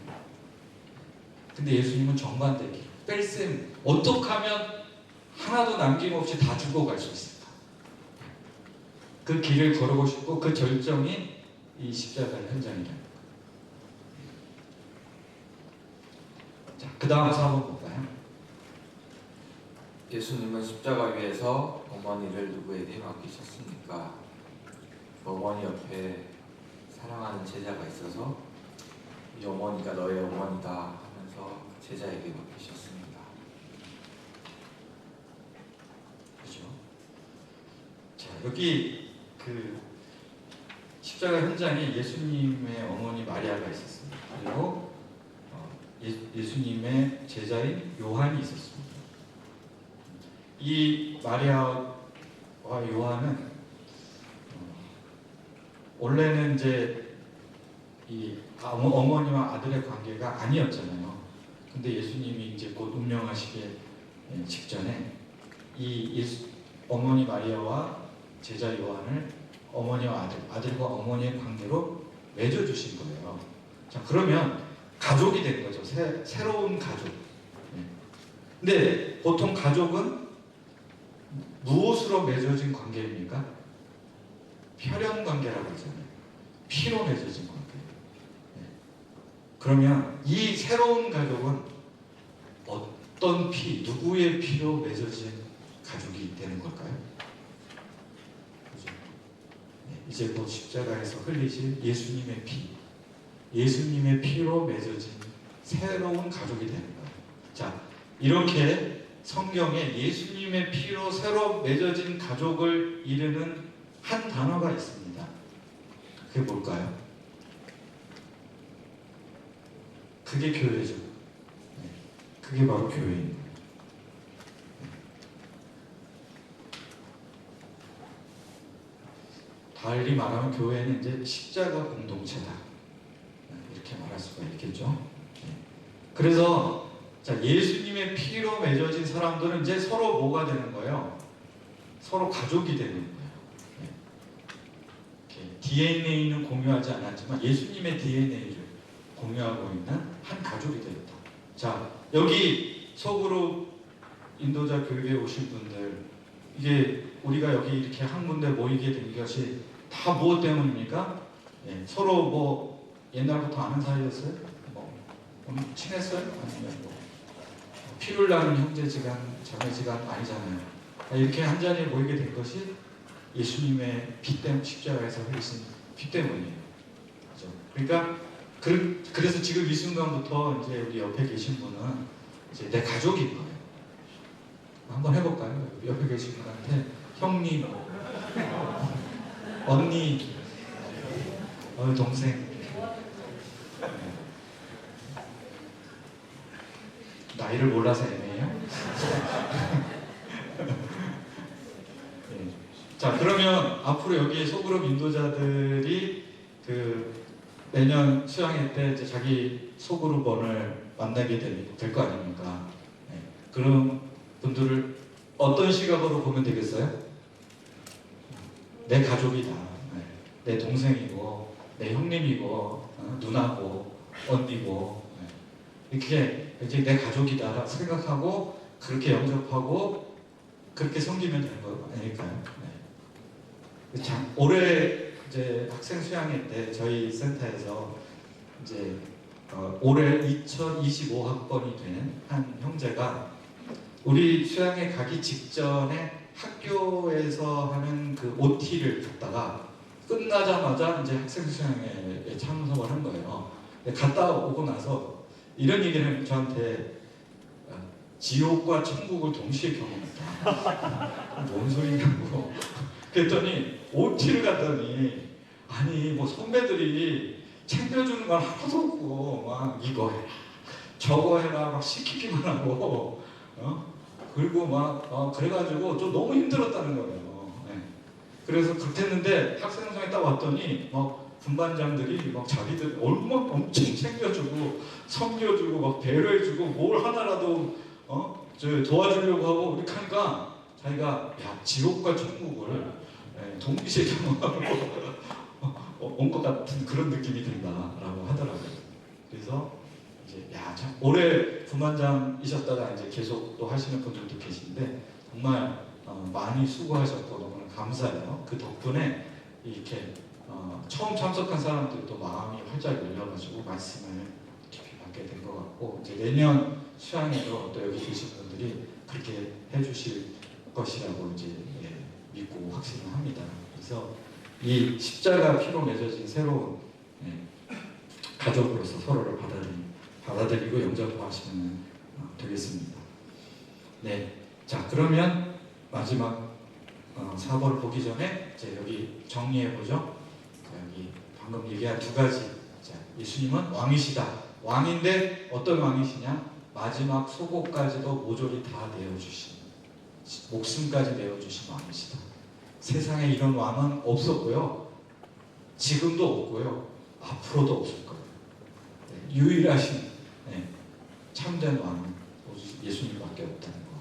근데 예수님은 정반대기 뺄셈 어떻게 하면 하나도 남김없이 다 죽어갈 수 있을까? 그 길을 걸어보시고 그 절정이 이 십자가 현장이라는 거예요. 자, 그 다음 4번 볼까요? 예수님은 십자가 위에서 어머니를 누구에게 맡기셨습니까? 그 어머니 옆에 사랑하는 제자가 있어서 이 어머니가 너의 어머니다 하면서 제자에게 맡기셨습니다. 그렇죠? 자, 여기 그 십자가 현장에 예수님의 어머니 마리아가 있었습니다. 그리고 예수님의 제자인 요한이 있었습니다. 이 마리아와 요한은 원래는 이제 이 어머니와 아들의 관계가 아니었잖아요. 근데 예수님이 이제 곧 운명하시기 직전에 어머니 마리아와 제자 요한을 어머니와 아들과 어머니의 관계로 맺어주신 거예요. 자, 그러면 가족이 된 거죠. 새로운 가족. 근데 보통 가족은 무엇으로 맺어진 관계입니까? 혈연 관계라고 하잖아요. 피로 맺어진 관계. 그러면 이 새로운 가족은 어떤 누구의 피로 맺어진 가족이 되는 걸까요? 그죠? 이제 곧 십자가에서 흘리실 예수님의 피, 예수님의 피로 맺어진 새로운 가족이 되는 거예요. 자, 이렇게 성경에 예수님의 피로 새로 맺어진 가족을 이르는 한 단어가 있습니다. 그게 뭘까요? 그게 교회죠. 그게 바로 교회입니다. 달리 말하면 교회는 이제 십자가 공동체다. 이렇게 말할 수가 있겠죠. 그래서 자, 예수님의 피로 맺어진 사람들은 이제 서로 뭐가 되는 거예요? 서로 가족이 되는 거예요. DNA는 공유하지 않았지만 예수님의 DNA를 공유하고 있는 한 가족이 되었다. 자, 여기 소그룹 인도자 교육에 오신 분들, 이게 우리가 여기 이렇게 한 군데 모이게 된 것이 다 무엇 때문입니까? 서로 뭐 옛날부터 아는 사이였어요? 뭐 친했어요? 아니면 뭐 피를 나는 형제지간, 자매지간 아니잖아요. 이렇게 한 자리에 모이게 된 것이 예수님의 피 때문에 십자가에서 흘리신 피 때문이에요. 그렇죠? 그러니까 그래서 지금 이 순간부터 이제 우리 옆에 계신 분은 이제 내 가족인 거예요. 한번 해볼까요? 옆에 계신 분한테 형님, 언니, 동생. 나이를 몰라서 애매해요. 자, 그러면 앞으로 여기 소그룹 인도자들이 내년 수양회 때 이제 자기 소그룹원을 만나게 될 거 아닙니까? 그런 분들을 어떤 시각으로 보면 되겠어요? 내 가족이다. 내 동생이고, 내 형님이고, 누나고, 언니고, 이렇게 이제 내 가족이다 생각하고 그렇게 영접하고 그렇게 섬기면 되는 거 아닐까요? 참, 올해 이제 학생 수양회 때 저희 센터에서 이제 올해 2025학번이 된 한 형제가 우리 수양회 가기 직전에 학교에서 하는 그 OT를 갔다가 끝나자마자 이제 학생 수양회에 참석을 한 거예요. 갔다 오고 나서 이런 얘기를 저한테 지옥과 천국을 동시에 경험했다. 뭔 소리냐고. 그랬더니 OT를 갔더니 아니 뭐 선배들이 챙겨주는 건 하나도 없고 막 이거 해라 저거 해라 막 시키기만 하고 그리고 그래가지고 좀 너무 힘들었다는 거예요. 네. 그래서 그렇게 했는데 학생회장에 딱 왔더니 막 분반장들이 막 자기들 엄청 챙겨주고 섬겨주고 막 배려해주고 뭘 하나라도 도와주려고 하고 이렇게 하니까 자기가 지옥과 천국을 동시에 경험하고 온 것 같은 그런 느낌이 든다라고 하더라고요. 그래서 이제 참 오래 부반장이셨다가 이제 계속 또 하시는 분들도 계신데 정말 많이 수고하셨고 너무나 감사해요. 그 덕분에 이렇게 처음 참석한 사람들도 마음이 활짝 열려가지고 말씀을 깊이 받게 된 것 같고 이제 내년 수양에도 또 여기 계신 분들이 그렇게 해주실 것이라고 이제 믿고 확신을 합니다. 그래서 이 십자가 피로 맺어진 새로운 가족으로서 서로를 받아들이고 영접하시면 되겠습니다. 네, 자 그러면 마지막 4번을 보기 전에 이제 여기 정리해 보죠. 여기 방금 얘기한 두 가지. 자, 예수님은 왕이시다. 왕인데 어떤 왕이시냐? 마지막 속옷까지도 모조리 다 내어주신, 목숨까지 내어주신 왕이시다. 세상에 이런 왕은 없었고요. 지금도 없고요. 앞으로도 없을 거예요. 네, 유일하신 참된 왕은 오직 예수님밖에 없다는 거.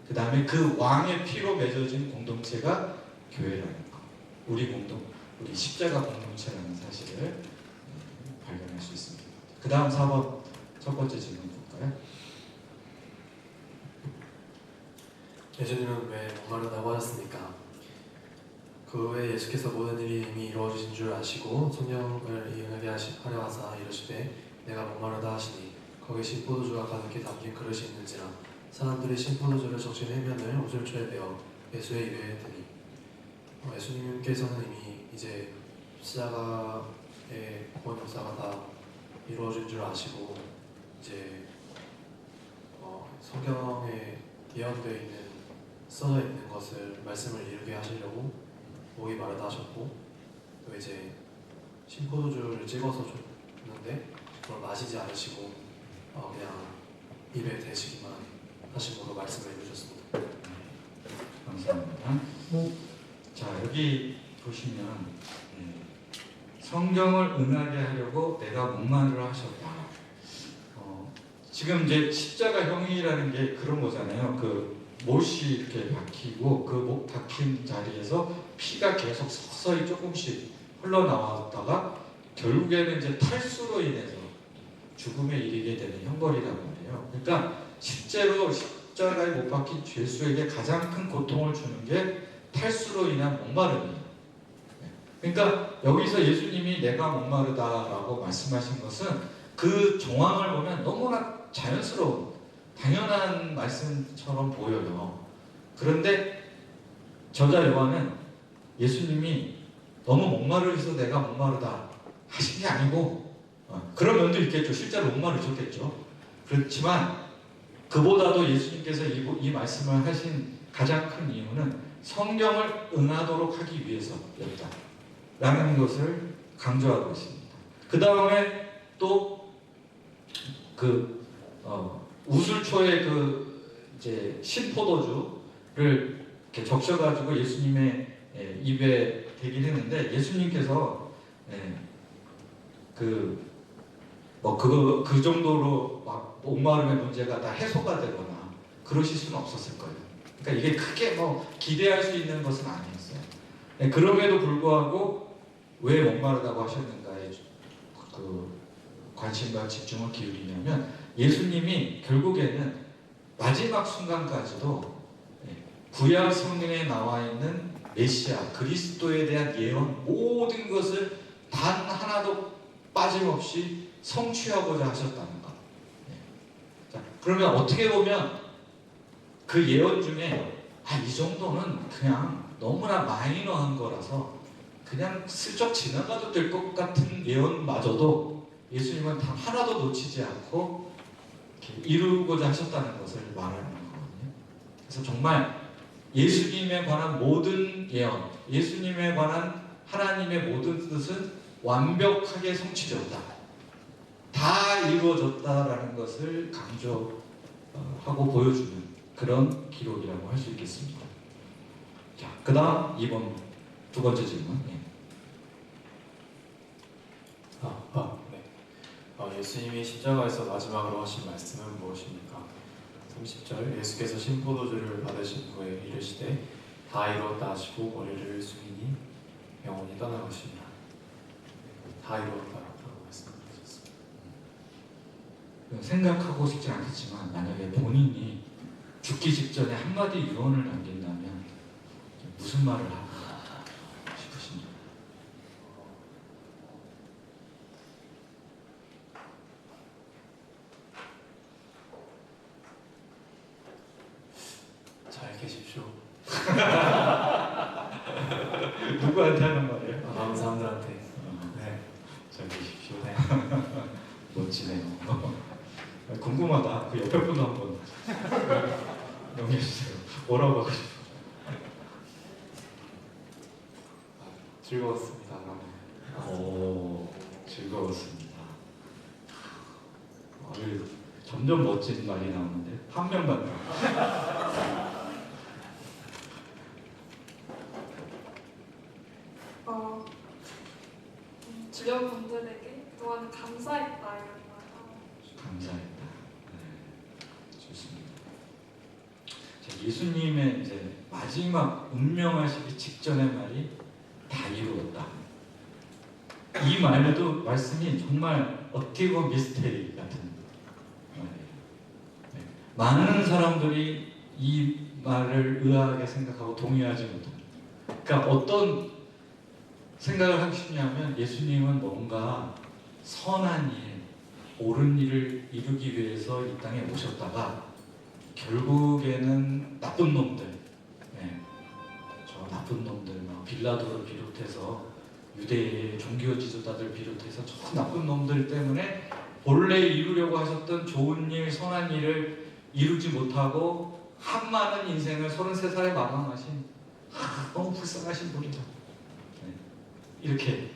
그 다음에 그 왕의 피로 맺어진 공동체가 교회라는 거. 우리 십자가 공동체라는 사실을 발견할 수 있습니다. 그 다음 4번 첫 번째 질문 볼까요? 예수님은 왜 목마르다고 하셨습니까? 그 후에 예수께서 모든 일이 이미 이루어진 줄 아시고 성령을 이응하게 하려 하사 이르시되 내가 목마르다 하시니 거기 신포도주가 가득히 담긴 그릇이 있는지라 사람들이 신포도주를 적신 해면을 우슬초에 베어 예수의 입에 드니 예수님께서는 이미 이제 십자가의 구원 역사가 다 이루어진 줄 아시고 이제 성경에 예언되어 있는 써져 있는 것을 말씀을 이루게 하시려고 목이 마르다 하셨고 또 이제 신포도주를 찍어서 줬는데 그걸 마시지 않으시고 그냥 입에 대시기만 하심으로 말씀을 해주셨습니다. 감사합니다. 자 여기 보시면 성경을 응하게 하려고 내가 목마르다 하셨다. 지금 이제 십자가형이라는 게 그런 거잖아요. 그 못이 이렇게 박히고 그 못 박힌 자리에서 피가 계속 서서히 조금씩 흘러나왔다가 결국에는 이제 탈수로 인해서 죽음에 이르게 되는 형벌이란 말이에요. 그러니까 실제로 십자가에 못 박힌 죄수에게 가장 큰 고통을 주는 게 탈수로 인한 목마름이에요. 그러니까 여기서 예수님이 내가 목마르다라고 말씀하신 것은 그 정황을 보면 너무나 자연스러운 당연한 말씀처럼 보여요. 그런데 저자 요한은 예수님이 너무 목마르셔서 내가 목마르다 하신 게 아니고 그런 면도 있겠죠. 실제로 목마르셨겠죠. 그렇지만 그보다도 예수님께서 이 말씀을 하신 가장 큰 이유는 성경을 응하도록 하기 위해서였다 라는 것을 강조하고 있습니다. 그 다음에 또 우슬초의 이제 신포도주를 이렇게 적셔가지고 예수님의 입에 대긴 했는데 예수님께서 그 정도로 막 목마름의 문제가 다 해소가 되거나 그러실 수는 없었을 거예요. 그러니까 이게 크게 기대할 수 있는 것은 아니었어요. 그럼에도 불구하고 왜 목마르다고 하셨는가에 관심과 집중을 기울이냐면 예수님이 결국에는 마지막 순간까지도 구약 성경에 나와 있는 메시아 그리스도에 대한 예언 모든 것을 단 하나도 빠짐없이 성취하고자 하셨다는 것. 자, 그러면 어떻게 보면 그 예언 중에 이 정도는 그냥 너무나 마이너한 거라서 그냥 슬쩍 지나가도 될 것 같은 예언마저도 예수님은 단 하나도 놓치지 않고 이루고자 하셨다는 것을 말하는 거거든요. 그래서 정말 예수님에 관한 모든 예언, 예수님에 관한 하나님의 모든 뜻은 완벽하게 성취되었다 다 이루어졌다라는 것을 강조하고 보여주는 그런 기록이라고 할 수 있겠습니다. 자, 그다음 이번 두 번째 질문. 예. 네. 예수님이 십자가에서 마지막으로 하신 말씀은 무엇입니까? 30절 예수께서 신포도주를 받으신 후에 이르시되 다 이루었다 하시고 머리를 숙이니 영혼이 떠나가시니라. 다 이루었다라고 말씀하셨습니다. 생각하고 싶지 않겠지만 만약에 본인이 죽기 직전에 한마디 유언을 남긴다면 무슨 말을 하고 싶으신지. 잘 계십시오. 누구한테 하는 말이에요? 남은 사람들한테. 네, 잘 계십시오. 네. 멋지네요. 궁금하다. 그 옆에 분도 한번 넘겨주세요. 뭐라고 하고 싶어요? 즐거웠습니다. 오, 즐거웠습니다. 점점 멋진 말이 나오는데 한 명만 더. 주변 분들에게 그동안 감사했다 이런 말 하고 감사했다. 네, 좋습니다. 자, 예수님의 이제 마지막 운명하시기 직전의 말이 다 이루었다. 이 말도 말씀이 정말 어떻게 보면 미스테리 같은 말이에요. 네. 많은 사람들이 이 말을 의아하게 생각하고 동의하지 못합니다. 그러니까 어떤 생각을 하고 싶냐면 예수님은 뭔가 선한 일, 옳은 일을 이루기 위해서 이 땅에 오셨다가 결국에는 나쁜 놈들, 네, 저 나쁜 놈들, 빌라도를 비롯해서 유대의 종교 지도자들 비롯해서 저 나쁜 놈들 때문에 본래 이루려고 하셨던 좋은 일, 선한 일을 이루지 못하고 한 많은 인생을 33살에 마감하신 너무 불쌍하신 분이다. 네, 이렇게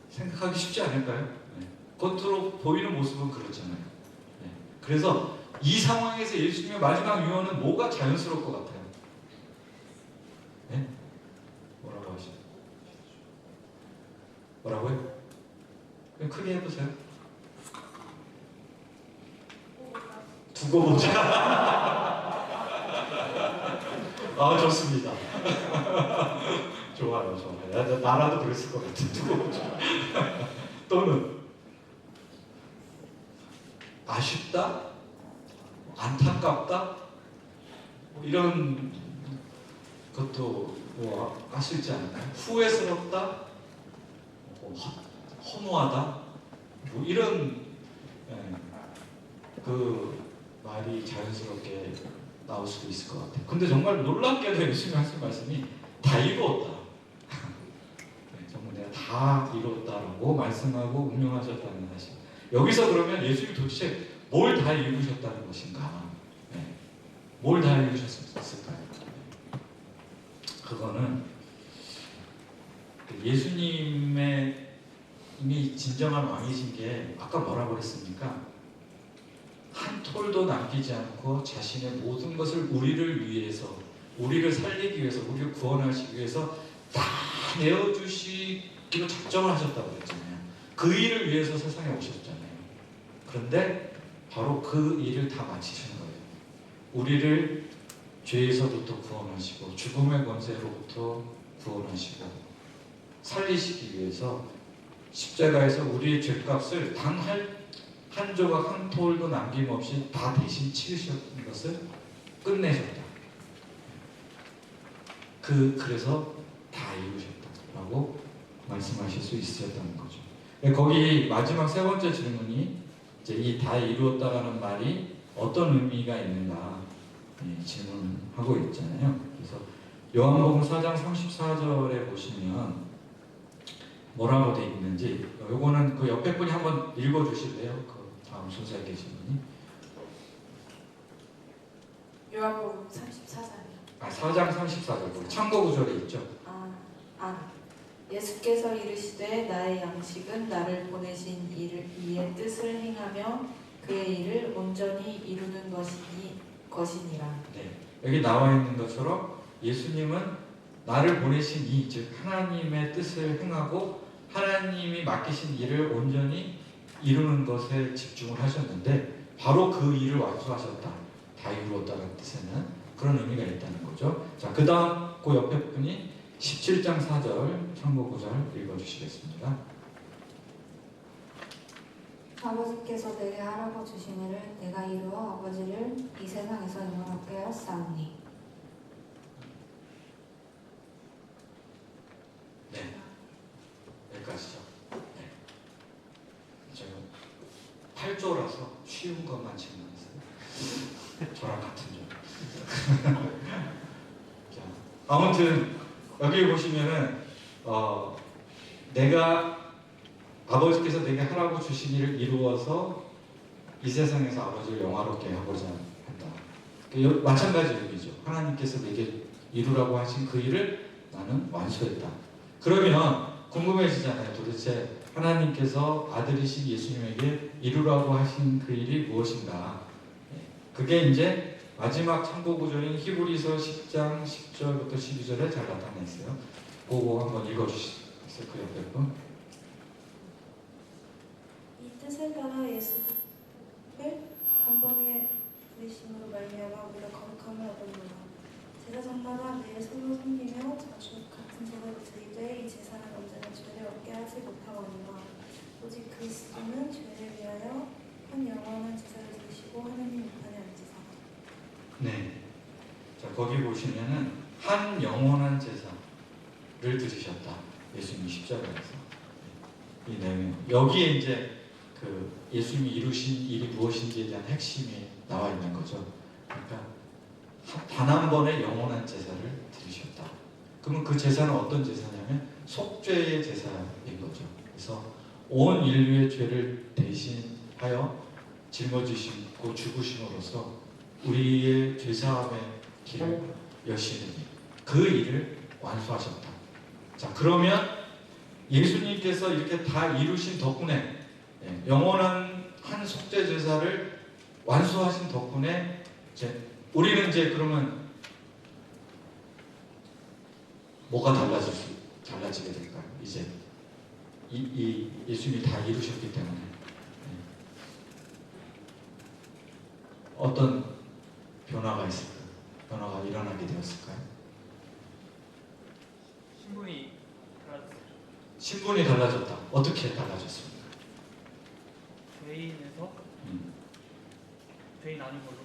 생각하기 쉽지 않을까요? 네, 겉으로 보이는 모습은 그렇잖아요. 네, 그래서 이 상황에서 예수님의 마지막 유언은 뭐가 자연스러울 것 같아요? 네? 뭐라고 하시죠? 뭐라고요? 그냥 크게 해보세요. 두고 보자. 아, 좋습니다. 좋아요, 좋아요. 나라도 그랬을 것 같아. 두고 보자. 또는 아쉽다, 안타깝다, 뭐 이런 것도 뭐 아실지 않나요? 후회스럽다, 허무하다, 뭐 이런 그 말이 자연스럽게 나올 수도 있을 것 같아요. 근데 정말 놀랍게도 예수님이 하신 말씀이 다 이루었다. 네, 정말 내가 다 이루었다라고 말씀하고 운명하셨다는 사실. 여기서 그러면 예수님이 도대체 뭘 다 이루셨다는 것인가? 네, 뭘 다 이루셨을까요? 그거는 예수님의 이미 진정한 왕이신 게 아까 뭐라고 그랬습니까? 한 톨도 남기지 않고 자신의 모든 것을 우리를 위해서, 우리를 살리기 위해서, 우리를 구원하시기 위해서 다 내어주시기로 작정을 하셨다고 그랬잖아요. 그 일을 위해서 세상에 오셨잖아요. 그런데 바로 그 일을 다 마치신 거예요. 우리를 죄에서부터 구원하시고 죽음의 권세로부터 구원하시고 살리시기 위해서 십자가에서 우리의 죄값을 단 한 조각 한 톨도 남김없이 다 대신 치르셨던 것을 끝내셨다. 그래서 다 이루셨다라고 말씀하실 수 있었다는 거죠. 거기 마지막 세 번째 질문이 이제 이 다 이루었다라는 말이 어떤 의미가 있는가 질문하고 있잖아요. 그래서 요한복음 4장 34절에 보시면 뭐라고 돼 있는지 요거는 그 옆에 분이 한번 읽어주실래요? 그 다음 순서에 계신 분이. 요한복음 34장이요. 4장 34절 참고 구절에 있죠. 예수께서 이르시되 나의 양식은 나를 보내신 이의 뜻을 행하며 그의 일을 온전히 이루는 것이니라. 네, 여기 나와 있는 것처럼 예수님은 나를 보내신 이, 즉 하나님의 뜻을 행하고 하나님이 맡기신 일을 온전히 이루는 것에 집중을 하셨는데 바로 그 일을 완수하셨다. 다 이루었다는 뜻에는 그런 의미가 있다는 거죠. 자, 그 다음 그 옆에 분이 17장 4절 참고 구절 읽어주시겠습니다. 아버지께서 내게 하라고 주신 일을 내가 이루어 아버지를 이 세상에서 영원하게 하였사오니. 네, 여기까지죠. 네. 제가 8조라서 쉬운 것만 질문했어요. 저랑 같은 점. 자, 아무튼 여기 보시면은 내가 아버지께서 내게 하라고 주신 일을 이루어서 이 세상에서 아버지를 영화롭게 하고자 한다. 마찬가지 의미죠. 하나님께서 내게 이루라고 하신 그 일을 나는 완수했다. 그러면 궁금해지잖아요. 도대체 하나님께서 아들이신 예수님에게 이루라고 하신 그 일이 무엇인가? 그게 이제 마지막 참고 구절인 히브리서 10장 10절부터 12절에 잘 나타나 있어요. 그거 한번 읽어주시겠어요? 그 옆에 분. 이 뜻을 따라 예수를 한 번에 부리심으로 말미암아 우리가 거룩함을 얻었노라. 제사장마다 매일 손으로 섬기며 자주 같은 제사를 드리되 이 제사는 언제나 죄를 얻게 하지 못하거니와 오직 그리스도는 죄를 위하여 한 영원한 제사를 드리시고 하나님 우편에 앉으사. 네. 자, 거기 보시면은 한 영원한 제사를 드리셨다. 예수님이 십자가에서. 이 내용. 여기에 이제 그 예수님이 이루신 일이 무엇인지에 대한 핵심이 나와 있는 거죠. 그러니까 단 한 번의 영원한 제사를 드리셨다. 그러면 그 제사는 어떤 제사냐면 속죄의 제사인 거죠. 그래서 온 인류의 죄를 대신하여 짊어지시고 죽으심으로써 우리의 죄사함의 길을 여시는 그 일을 완수하셨다. 자, 그러면 예수님께서 이렇게 다 이루신 덕분에 영원한 한 속죄 제사를 완수하신 덕분에 우리는 이제 그러면 뭐가 달라지게 될까요? 이제 이 예수님이 다 이루셨기 때문에 어떤 변화가 있을까요? 변화가 일어나게 되었을까요? 신분이 달라졌어요. 신분이 달라졌다. 어떻게 달라졌습니까? 죄인에서 죄인 아닌 걸로.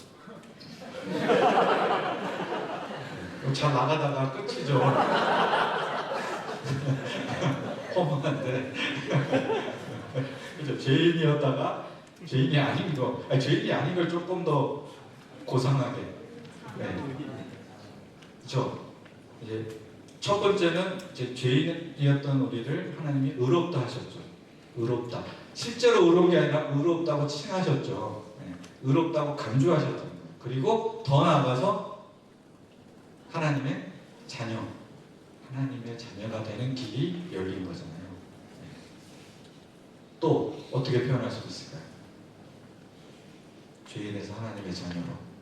잘 나가다가 끝이죠. 허무한데. 그죠? 죄인이었다가 죄인이 아닌 거, 죄인이 아닌 걸 조금 더 고상하게. 네. 그렇죠? 이제 첫 번째는 이제 죄인이었던 우리를 하나님이 의롭다 하셨죠. 의롭다. 실제로 의로운 게 아니라 의롭다고 칭하셨죠. 네. 의롭다고 강조하셨던 거예요. 그리고 더 나아가서 하나님의 자녀, 하나님의 자녀가 되는 길이 열린 거잖아요. 네. 또 어떻게 표현할 수 있을까요? 죄인에서 하나님의 자녀로.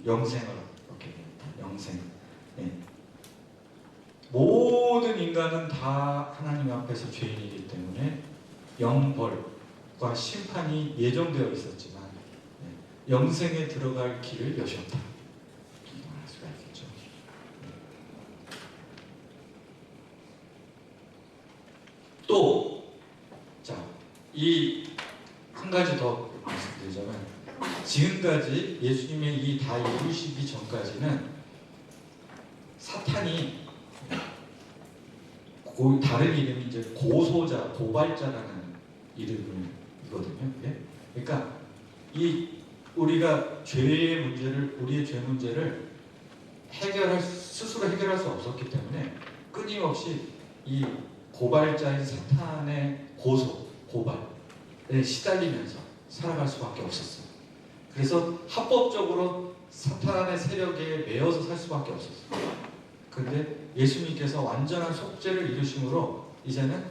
영생을 얻게 됩니다. 영생. 네. 모든 인간은 다 하나님 앞에서 죄인이기 때문에 영벌과 심판이 예정되어 있었지만 영생에 들어갈 길을 여셨다. 이렇게 말할 수가 있겠죠. 또, 자, 이 한 가지 더 말씀드리자면, 지금까지 예수님의 이 다 이루시기 전까지는 사탄이 다른 이름이 이제 고소자, 고발자라는 이름이거든요. 예? 그러니까 우리가 우리의 죄 문제를 스스로 해결할 수 없었기 때문에 끊임없이 이 고발자인 사탄의 고발에 시달리면서 살아갈 수밖에 없었어요. 그래서 합법적으로 사탄의 세력에 매여서 살 수밖에 없었어요. 근데 예수님께서 완전한 속죄를 이루심으로 이제는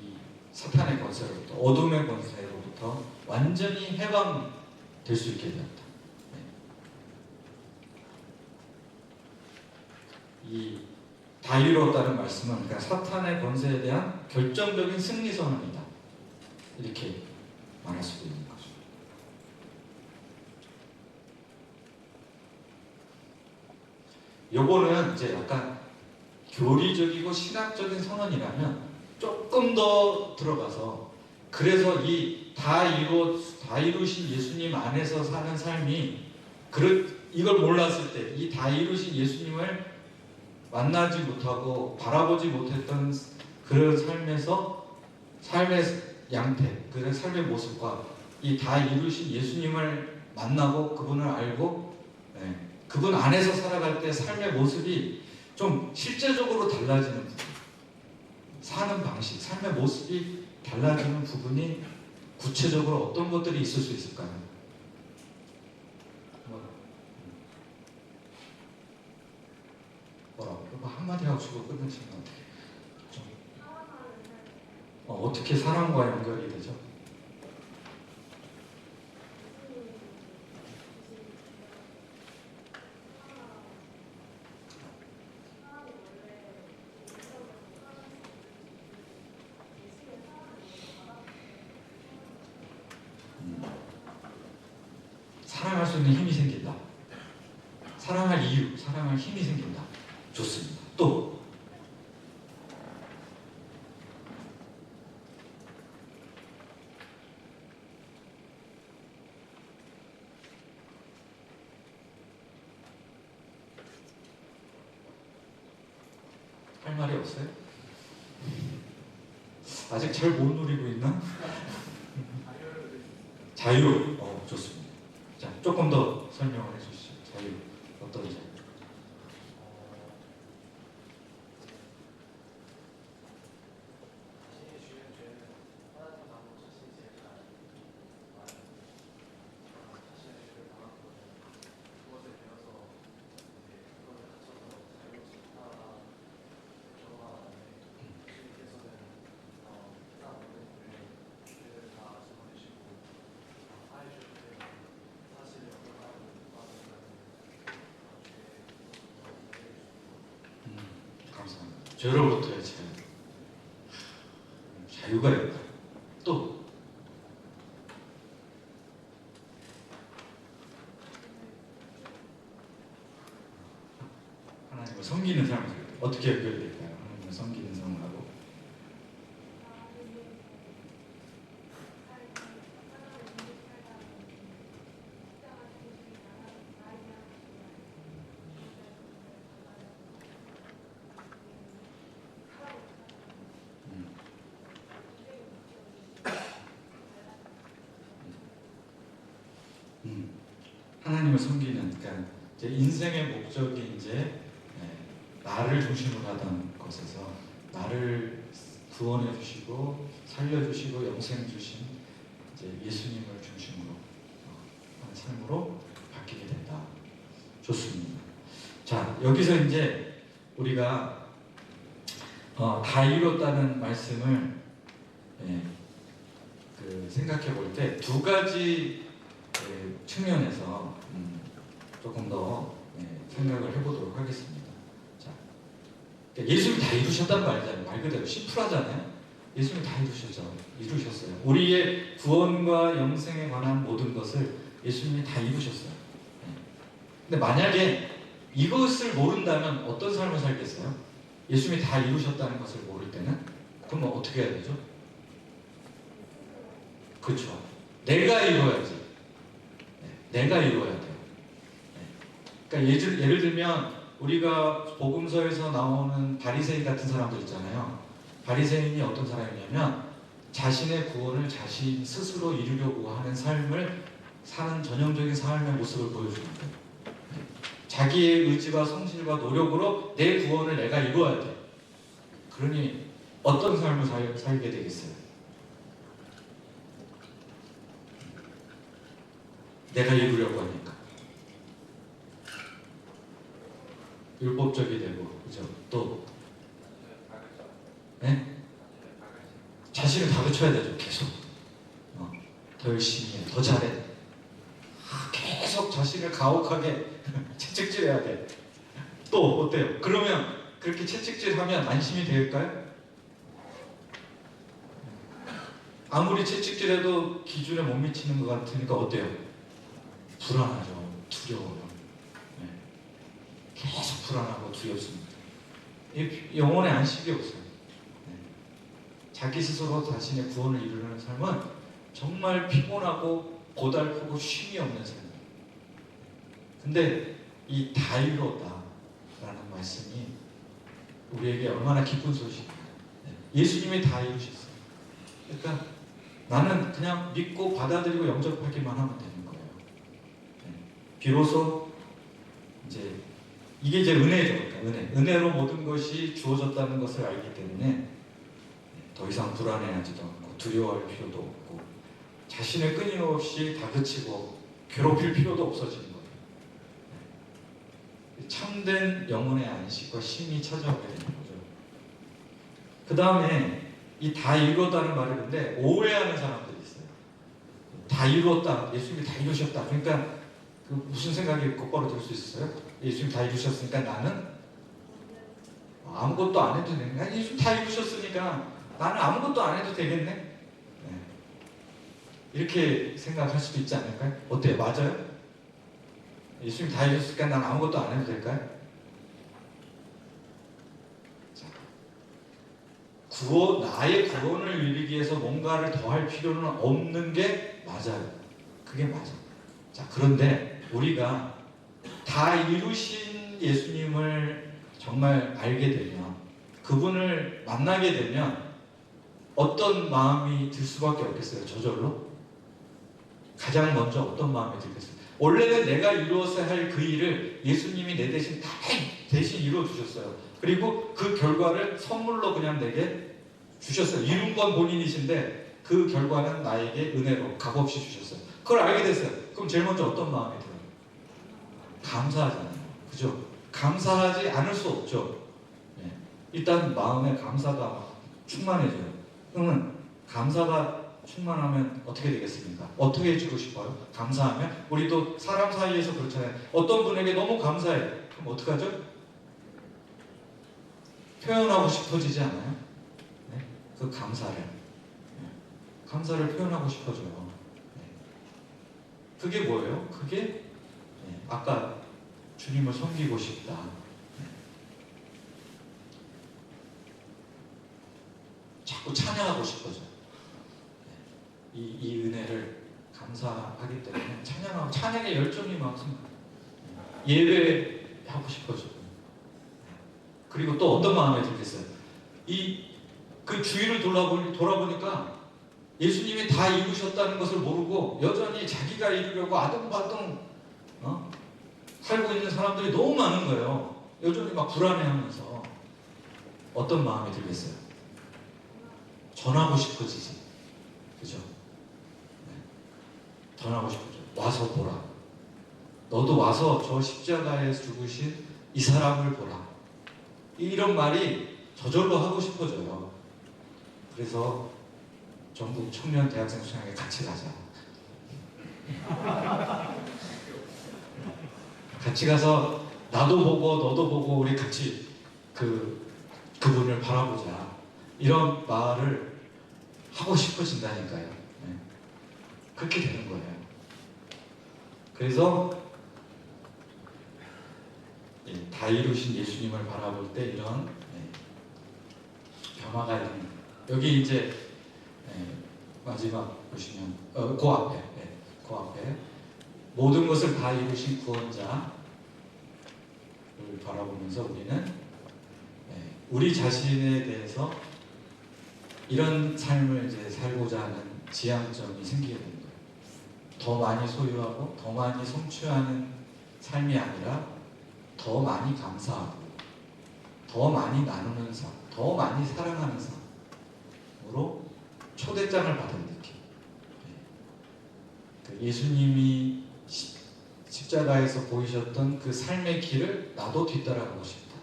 이 사탄의 권세로부터, 어둠의 권세로부터 완전히 해방될 수 있게 되었다. 이 다 이루었다는 말씀은 그러니까 사탄의 권세에 대한 결정적인 승리 선언이다. 이렇게 말할 수도 있는 거죠. 요거는 이제 약간 교리적이고 신학적인 선언이라면 조금 더 들어가서, 그래서 이 다 이루신 예수님 안에서 사는 삶이, 이걸 몰랐을 때 이 다 이루신 예수님을 만나지 못하고 바라보지 못했던 그런 삶에서 삶의 양태, 그 삶의 모습과 이 다 이루신 예수님을 만나고 그분을 알고 그분 안에서 살아갈 때 삶의 모습이 좀 실제적으로 달라지는 부분, 사는 방식, 삶의 모습이 달라지는 부분이 구체적으로 어떤 것들이 있을 수 있을까요? 뭐라고? 한마디 하고 주고 끝내시면 어떻게 사랑과 연결이 되죠? 사랑할 수 있는 힘이 생긴다. 사랑할 이유, 사랑할 힘이 생긴다. 좋습니다. 또 할 말이 없어요? 아직 잘 못 누리고 있나? 자유. 좋습니다. 자, 조금 더 설명을 해주시죠. 자유. 어떤 자유? 감사합니다. 죄로부터의 자유. 자유가 있다. 또 하나님을 섬기는 삶을 살 때 어떻게 연결될까요? 하나님을 섬기는 삶하고 하나님을 섬기는, 그러니까 이제 인생의 목적이 이제 나를 중심으로 하던 것에서 나를 구원해 주시고 살려 주시고 영생 주신 이제 예수님을 중심으로 하는 삶으로 바뀌게 된다. 좋습니다. 자, 여기서 이제 우리가 다 이뤘다는 말씀을 생각해 볼 때 두 가지 측면에서 조금 더 생각을 해보도록 하겠습니다. 자, 그러니까 예수님이 다 이루셨단 말이잖아요. 말 그대로 심플하잖아요. 예수님이 다 이루셨어요. 우리의 구원과 영생에 관한 모든 것을 예수님이 다 이루셨어요. 근데 만약에 이것을 모른다면 어떤 삶을 살겠어요? 예수님이 다 이루셨다는 것을 모를 때는 그럼 어떻게 해야 되죠? 그렇죠. 내가 이루어야지. 내가 이루어야 돼요. 그러니까 예를 들면 우리가 복음서에서 나오는 바리새인 같은 사람들 있잖아요. 바리새인이 어떤 사람이냐면 자신의 구원을 자신 스스로 이루려고 하는 삶을 사는 전형적인 삶의 모습을 보여주는 거예요. 자기의 의지와 성실과 노력으로 내 구원을 내가 이루어야 돼. 그러니 어떤 삶을 살게 되겠어요? 내가 이루려고 하니까. 율법적이 되고, 그죠? 또 네? 자신을 다그쳐야 되죠. 계속 더 열심히 해, 더 잘해. 계속 자신을 가혹하게 채찍질해야 돼. 또 어때요? 그러면 그렇게 채찍질하면 안심이 될까요? 아무리 채찍질해도 기준에 못 미치는 것 같으니까 어때요? 불안하죠. 두려워요. 네. 계속 불안하고 두렵습니다. 영혼의 안식이 없어요. 네. 자기 스스로 자신의 구원을 이루는 삶은 정말 피곤하고 고달프고 쉼이 없는 삶이에요. 근데 이 다 이루었다라는 말씀이 우리에게 얼마나 기쁜 소식이에요. 예수님이 다 이루셨어요. 그러니까 나는 그냥 믿고 받아들이고 영접하기만 하면 되는 거예요. 비로소 이제 이게 이제 은혜죠. 그러니까 은혜로 모든 것이 주어졌다는 것을 알기 때문에 더 이상 불안해하지도 않고 두려워할 필요도 없고 자신을 끊임없이 다그치고 괴롭힐 필요도 없어지는 거예요. 참된 영혼의 안식과 쉼이 찾아오게 되는 거죠. 그 다음에 이 다 이루었다는 말을 근데 오해하는 사람들이 있어요. 다 이루었다, 예수님이 다 이루셨다. 그러니까 그 무슨 생각이 곧바로 들 수 있어요? 예수님 다 이루셨으니까 나는 아무것도 안 해도 되겠네. 예수님 다 이루셨으니까 나는 아무것도 안 해도 되겠네. 네. 이렇게 생각할 수도 있지 않을까요? 어때요? 맞아요? 예수님 다 이루셨으니까 난 아무것도 안 해도 될까요? 나의 구원을 이루기 위해서 뭔가를 더 할 필요는 없는 게 맞아요. 그게 맞아. 자, 그런데 우리가 다 이루신 예수님을 정말 알게 되면, 그분을 만나게 되면 어떤 마음이 들 수밖에 없겠어요? 저절로? 가장 먼저 어떤 마음이 들겠어요? 원래는 내가 이루어서 할 그 일을 예수님이 내 대신 다 대신 이루어 주셨어요. 그리고 그 결과를 선물로 그냥 내게 주셨어요. 이룬 건 본인이신데 그 결과는 나에게 은혜로 값없이 주셨어요. 그걸 알게 됐어요. 그럼 제일 먼저 어떤 마음이 들어요? 감사하잖아요. 그죠? 감사하지 않을 수 없죠. 네. 일단 마음에 감사가 충만해져요. 그러면 감사가 충만하면 어떻게 되겠습니까? 어떻게 해주고 싶어요? 감사하면? 우리도 사람 사이에서 그렇잖아요. 어떤 분에게 너무 감사해. 그럼 어떡하죠? 표현하고 싶어지지 않아요? 네? 그 감사를. 네. 감사를 표현하고 싶어져요. 네. 그게 뭐예요? 그게 네. 아까 주님을 섬기고 싶다. 네. 자꾸 찬양하고 싶어져요. 네. 이 은혜를 감사하기 때문에 찬양의 열정이 막 예배하고 싶어져요. 그리고 또 어떤 마음이 들겠어요? 그 주위를 돌아보니까 예수님이 다 이루셨다는 것을 모르고 여전히 자기가 이루려고 아둥바둥 살고 있는 사람들이 너무 많은 거예요. 여전히 막 불안해하면서 어떤 마음이 들겠어요? 전하고 싶어지지. 그죠? 네. 전하고 싶어져. 와서 보라. 너도 와서 저 십자가에 죽으신 이 사람을 보라. 이런 말이 저절로 하고 싶어져요. 그래서 전국 청년 대학생 수양회 같이 가자. 같이 가서 나도 보고 너도 보고 우리 같이 그분을 바라보자. 이런 말을 하고 싶어진다니까요. 네. 그렇게 되는 거예요. 그래서 다 이루신 예수님을 바라볼 때 이런 변화가 있는 거예요. 여기 이제 마지막 보시면 그 앞에 모든 것을 다 이루신 구원자를 바라보면서 우리는 우리 자신에 대해서 이런 삶을 이제 살고자 하는 지향점이 생기게 되는 거예요. 더 많이 소유하고 더 많이 성취하는 삶이 아니라 더 많이 감사하고 더 많이 나누는 삶, 더 많이 사랑하는 삶으로 초대장을 받은 느낌. 예수님이 십자가에서 보이셨던 그 삶의 길을 나도 뒤따라가고 싶다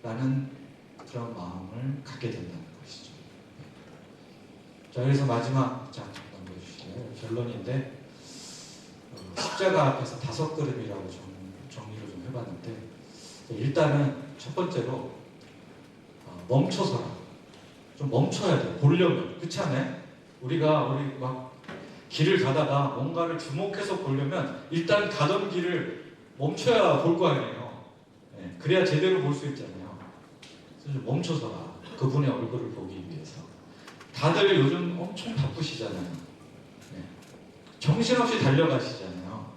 라는 그런 마음을 갖게 된다는 것이죠. 자, 그래서 마지막 장 잠깐 보여주실래요? 결론인데 십자가 앞에서 5걸음이라고 정리를 좀 해봤는데, 일단은 첫 번째로 멈춰서라. 좀 멈춰야 돼. 보려면. 그렇지 않아요? 우리 막 길을 가다가 뭔가를 주목해서 보려면 일단 가던 길을 멈춰야 볼 거 아니에요. 네, 그래야 제대로 볼 수 있잖아요. 그래서 좀 멈춰서라. 그분의 얼굴을 보기 위해서. 다들 요즘 엄청 바쁘시잖아요. 네, 정신없이 달려가시잖아요.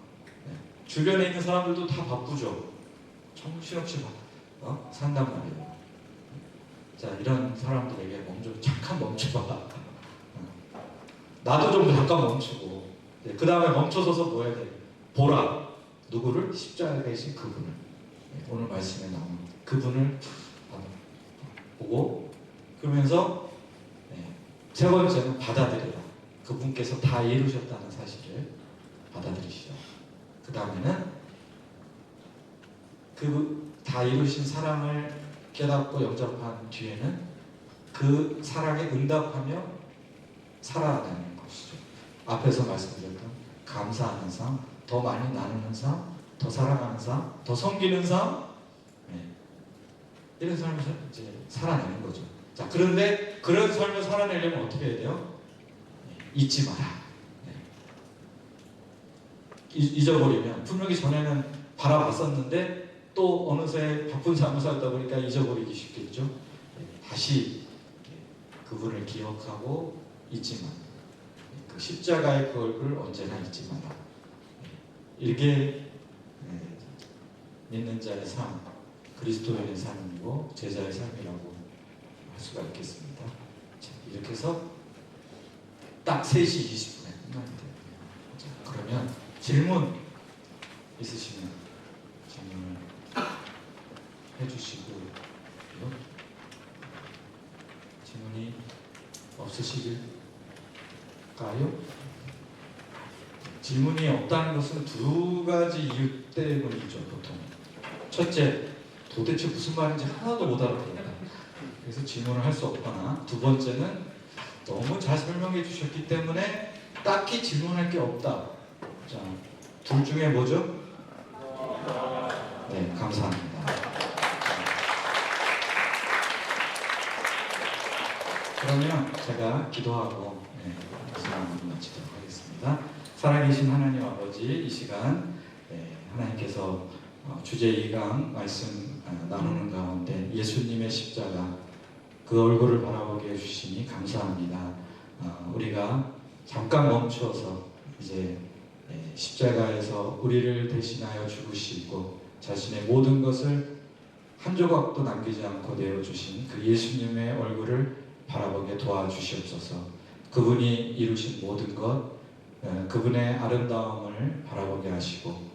네, 주변에 있는 사람들도 다 바쁘죠. 정신없이 산단 말이에요. 자, 이런 사람들에게 먼저 잠깐 멈춰봐. 나도 좀 잠깐 멈추고, 그 다음에 멈춰서서 뭐 해야 돼? 보라. 누구를? 십자가에 계신 그분을. 오늘 말씀에 나온 그분을 보고, 그러면서 세 번째는 받아들여라. 그분께서 다 이루셨다는 사실을 받아들이시죠. 그 다음에는 그 다 이루신 사랑을 깨닫고 영접한 뒤에는 그 사랑에 응답하며 살아가는 것이죠. 앞에서 말씀드렸던 감사하는 삶, 더 많이 나누는 삶, 더 사랑하는 삶, 더 섬기는 삶, 이런 삶을 이제 살아내는 거죠. 자, 그런데 그런 삶을 살아내려면 어떻게 해야 돼요? 잊지 마라. 잊어버리면, 분명히 전에는 바라봤었는데 또 어느새 바쁜 삶을 살다 보니까 잊어버리기 쉽겠죠. 다시 그분을 기억하고 잊지 마라. 그 십자가의 그 얼굴을 언제나 잊지 마라. 이게 믿는 자의 삶, 그리스도인의 삶이고 제자의 삶이라고 할 수가 있겠습니다. 자, 이렇게 해서 딱 3시 20분에 끝납니다. 자, 그러면 질문 있으시면 질문을 해주시고요. 질문이 없으실까요? 질문이 없다는 것은 2가지 이유 때문이죠. 보통 첫째, 도대체 무슨 말인지 하나도 못 알아듣는다. 그래서 질문을 할 수 없거나, 두 번째는 너무 잘 설명해 주셨기 때문에 딱히 질문할 게 없다. 자, 둘 중에 뭐죠? 네, 감사합니다. 그러면 제가 기도하고 말씀을 마치도록 하겠습니다. 살아계신 하나님 아버지, 이 시간 하나님께서 주제 2강 말씀 나누는 가운데 예수님의 십자가, 그 얼굴을 바라보게 해주시니 감사합니다. 우리가 잠깐 멈춰서 이제 십자가에서 우리를 대신하여 죽으시고 자신의 모든 것을 한 조각도 남기지 않고 내어주신 그 예수님의 얼굴을 바라보게 도와주시옵소서. 그분이 이루신 모든 것, 그분의 아름다움을 바라보게 하시고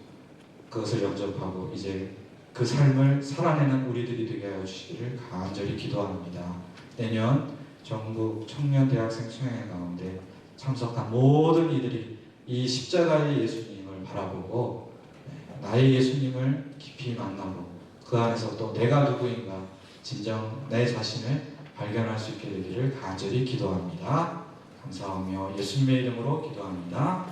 그것을 영접하고 이제 그 삶을 살아내는 우리들이 되게 하여 주시기를 간절히 기도합니다. 내년 전국 청년 대학생 수행회 가운데 참석한 모든 이들이 이 십자가의 예수님을 바라보고 나의 예수님을 깊이 만나고 그 안에서 또 내가 누구인가 진정 내 자신을 발견할 수 있게 되기를 간절히 기도합니다. 감사하며 예수님의 이름으로 기도합니다.